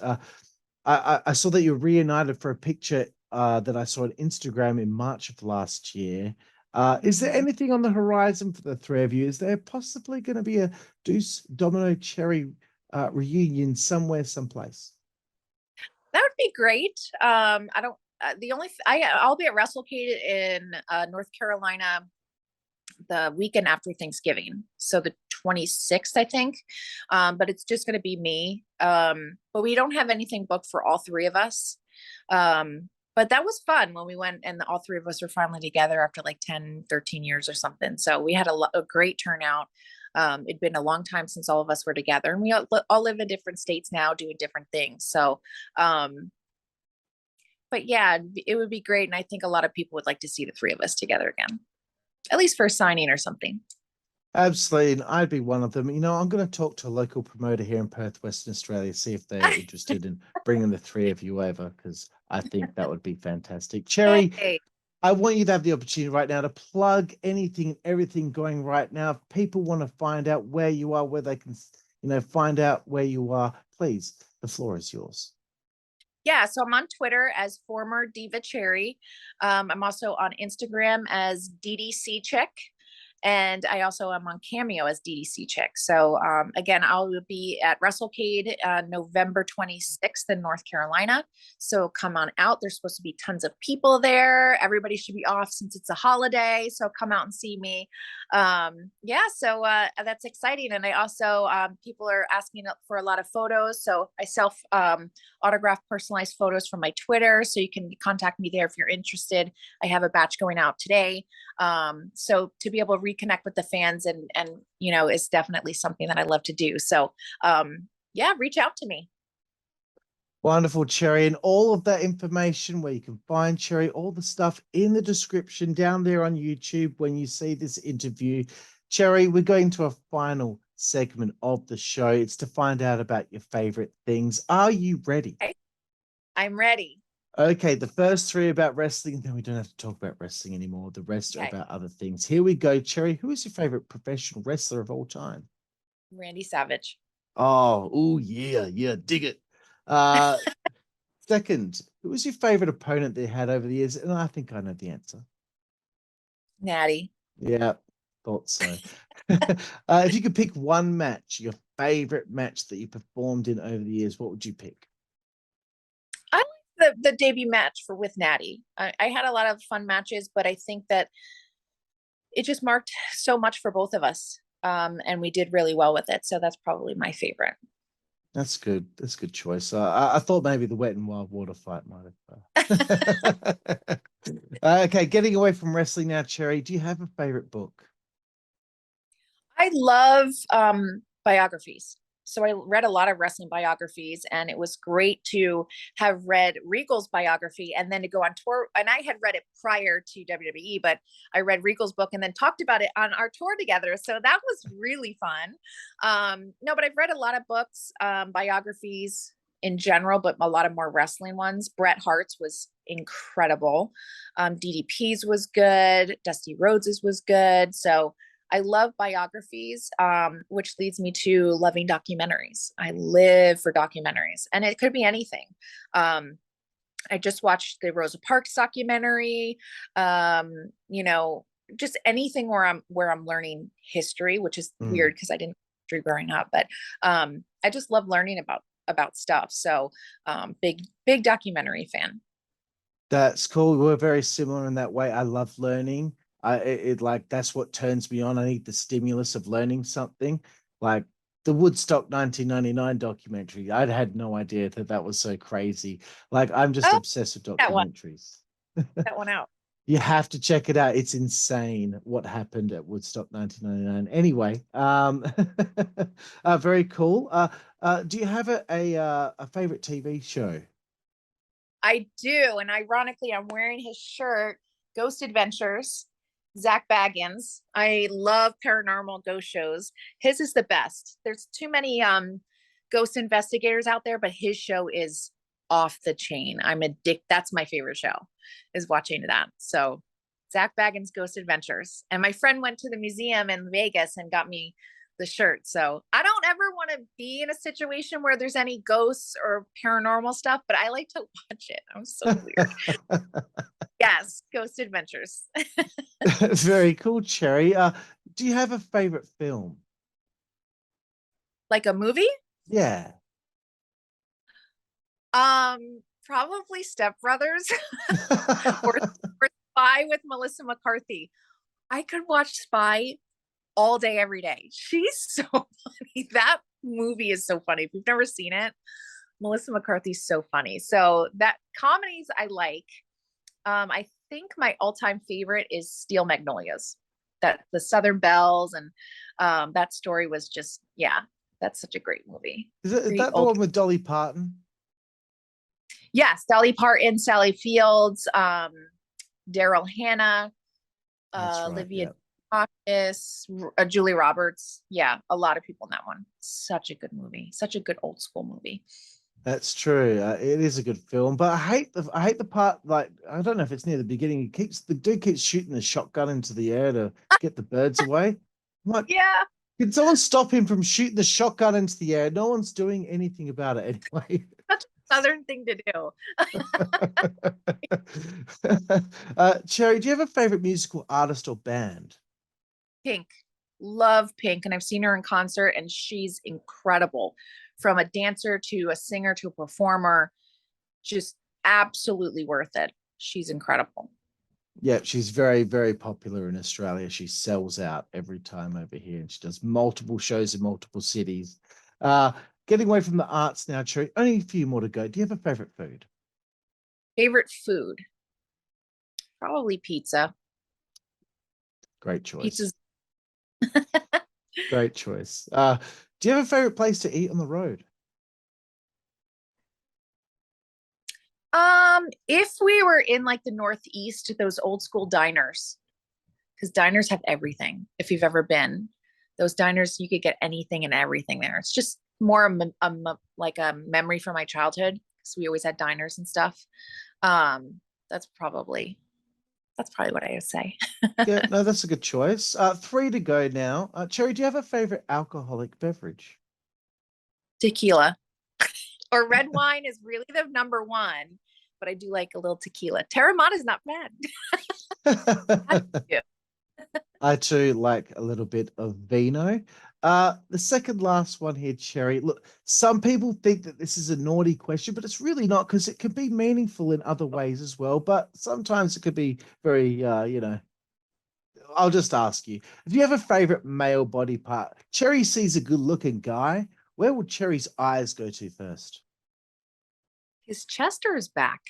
I saw that you reunited for a picture that I saw on Instagram in March of last year. Is there anything on the horizon for the three of you? Is there possibly going to be a Deuce Domino Cherry reunion somewhere, someplace? That would be great. I don't. The only I'll be at WrestleCade in North Carolina the weekend after Thanksgiving, so the 26th, I think. But it's just going to be me. But we don't have anything booked for all three of us. But that was fun when we went and all three of us were finally together after like 10, 13 years or something. So we had a great turnout. It'd been a long time since all of us were together, and we all live in different states now doing different things. So, but yeah, it would be great. And I think a lot of people would like to see the three of us together again, at least for a signing or something. Absolutely, and I'd be one of them. I'm going to talk to a local promoter here in Perth, Western Australia, see if they're interested in bringing the three of you over, because I think that would be fantastic. Cherry, Hey. I want you to have the opportunity right now to plug anything and everything going right now. If people want to find out where you are, where they can, find out where you are, please, the floor is yours. Yeah, so I'm on Twitter as former Diva Cherry. I'm also on Instagram as DDC Chick. And I also am on Cameo as DDC Chick. So again, I'll be at WrestleCade November 26th in North Carolina. So come on out. There's supposed to be tons of people there. Everybody should be off since it's a holiday. So come out and see me. Yeah, so that's exciting. And I also, people are asking for a lot of photos. So I self autograph personalized photos from my Twitter. So you can contact me there if you're interested. I have a batch going out today. So to be able to reconnect with the fans and is definitely something that I love to do. So yeah, reach out to me. Wonderful, Cherry. And all of that information where you can find Cherry, all the stuff in the description down there on YouTube when you see this interview. Cherry, we're going to a final segment of the show. It's to find out about your favorite things. Are you ready? I'm ready. Okay, the first three about wrestling, and then we don't have to talk about wrestling anymore. The rest are about other things. Here we go, Cherry. Who is your favorite professional wrestler of all time? Randy Savage. Oh, yeah, dig it. Second, who was your favorite opponent they had over the years? And I think I know the answer. Natty. Yeah, thought so. If you could pick one match, your favorite match that you performed in over the years, what would you pick? I like the debut match with Natty. I had a lot of fun matches, but I think that it just marked so much for both of us. And we did really well with it. So that's probably my favorite. That's good. That's a good choice. I thought maybe the Wet and Wild Water fight might have. Okay, getting away from wrestling now, Cherry. Do you have a favorite book? I love biographies. So I read a lot of wrestling biographies, and it was great to have read Regal's biography and then to go on tour. And I had read it prior to WWE, but I read Regal's book and then talked about it on our tour together. So that was really fun. No, but I've read a lot of books, biographies in general, but a lot of more wrestling ones. Bret Hart's was incredible. DDP's was good. Dusty Rhodes's was good. So I love biographies, which leads me to loving documentaries. I live for documentaries, and it could be anything. I just watched the Rosa Parks documentary. Just anything where I'm learning history, which is weird because I didn't history growing up, but I just love learning about stuff. So big documentary fan. That's cool. We're very similar in that way. I love learning. That's what turns me on. I need the stimulus of learning something. Like the Woodstock 1999 documentary. I'd had no idea that was so crazy. Like I'm just obsessed with documentaries. That one out. You have to check it out. It's insane what happened at Woodstock 1999. Anyway, very cool. Do you have a favorite TV show? I do, and ironically, I'm wearing his shirt, Ghost Adventures. Zach Baggins. I love paranormal ghost shows. His is the best. There's too many ghost investigators out there, but his show is off the chain. I'm addicted. That's my favorite show, is watching that. So Zach Baggins' Ghost Adventures. And my friend went to the museum in Vegas and got me the shirt. So I don't ever want to be in a situation where there's any ghosts or paranormal stuff, but I like to watch it. I'm so weird. Yes, Ghost Adventures. Very cool, Cherry. Do you have a favorite film? Like a movie? Yeah. Probably Step Brothers or Spy with Melissa McCarthy. I could watch Spy all day, every day. She's so funny. That movie is so funny. If you've never seen it, Melissa McCarthy's so funny. So that comedies I like. I think my all-time favorite is Steel Magnolias. That the Southern Bells and that story was just, that's such a great movie. Is that the one with Dolly Parton? Yes, Dolly Parton, Sally Fields, Daryl Hannah, Olivia Dukakis, Julie Roberts. Yeah, a lot of people in that one. Such a good movie. Such a good old school movie. That's true. It is a good film, but I hate the part, like, I don't know if it's near the beginning. The dude keeps shooting the shotgun into the air to get the birds away. I'm like, yeah. Can someone stop him from shooting the shotgun into the air? No one's doing anything about it anyway. Such a Southern thing to do. Cherry, do you have a favorite musical artist or band? Pink. Love Pink, and I've seen her in concert, and she's incredible. From a dancer to a singer to a performer, just absolutely worth it. She's incredible. Yeah, she's very, very popular in Australia. She sells out every time over here, and she does multiple shows in multiple cities. Getting away from the arts now, Cherry, only a few more to go. Do you have a favorite food? Favorite food? Probably pizza. Great choice. Pizza's Great choice. Do you have a favorite place to eat on the road? If we were in like the Northeast, those old school diners, because diners have everything. If you've ever been, those diners, you could get anything and everything there. It's just more like a memory from my childhood, because we always had diners and stuff. That's probably what I would say. Yeah, no, that's a good choice. 3 to go now. Cherry, do you have a favorite alcoholic beverage? Tequila. Or red wine is really the number one, but I do like a little tequila. Terramana is not bad. I too like a little bit of vino. The second last one here, Cherry. Look, some people think that this is a naughty question, but it's really not, because it can be meaningful in other ways as well. But sometimes it could be very, I'll just ask you, if you have a favorite male body part, Cherry sees a good-looking guy. Where would Cherry's eyes go to first? His chest or his back?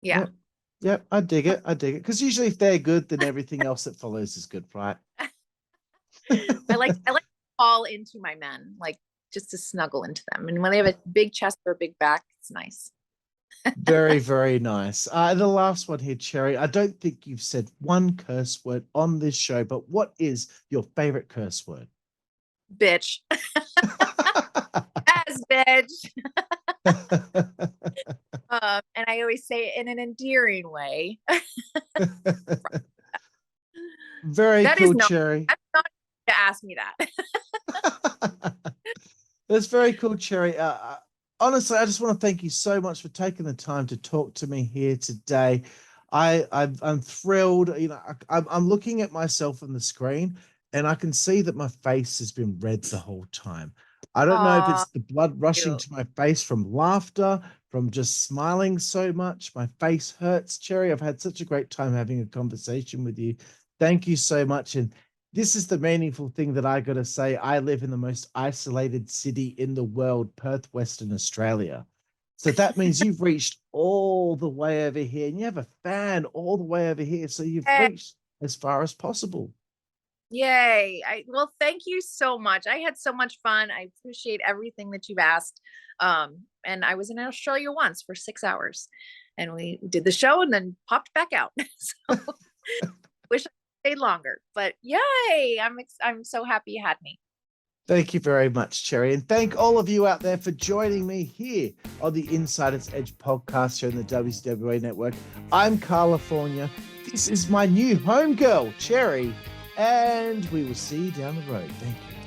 Yeah. Yep, I dig it. Because usually if they're good, then everything else that follows is good, right? I like to fall into my men, like just to snuggle into them. And when they have a big chest or a big back, it's nice. Very, very nice. The last one here, Cherry. I don't think you've said one curse word on this show, but what is your favorite curse word? Bitch. As bitch. And I always say it in an endearing way. Very That cool, is not, Cherry. that's not to ask me that. That's very cool, Cherry. Honestly, I just want to thank you so much for taking the time to talk to me here today. I'm thrilled. You know, I'm looking at myself on the screen, and I can see that my face has been red the whole time. I don't know if Aw, it's the blood rushing you. to my face from laughter, from just smiling so much. My face hurts, Cherry. I've had such a great time having a conversation with you. Thank you so much. And this is the meaningful thing that I got to say. I live in the most isolated city in the world, Perth, Western Australia. So that means you've reached all the way over here, and you have a fan all the way over here. So you've Yay. reached as far as possible. Yay. Well, thank you so much. I had so much fun. I appreciate everything that you've asked. And I was in Australia once for 6 hours, and we did the show and then popped back out. So wish I stayed longer, but yay. I'm so happy you had me. Thank you very much, Cherry. And thank all of you out there for joining me here on the Insider's Edge podcast here on the WZWA Network. I'm Karlifornia. This is my new homegirl, Cherry. And we will see you down the road. Thank you.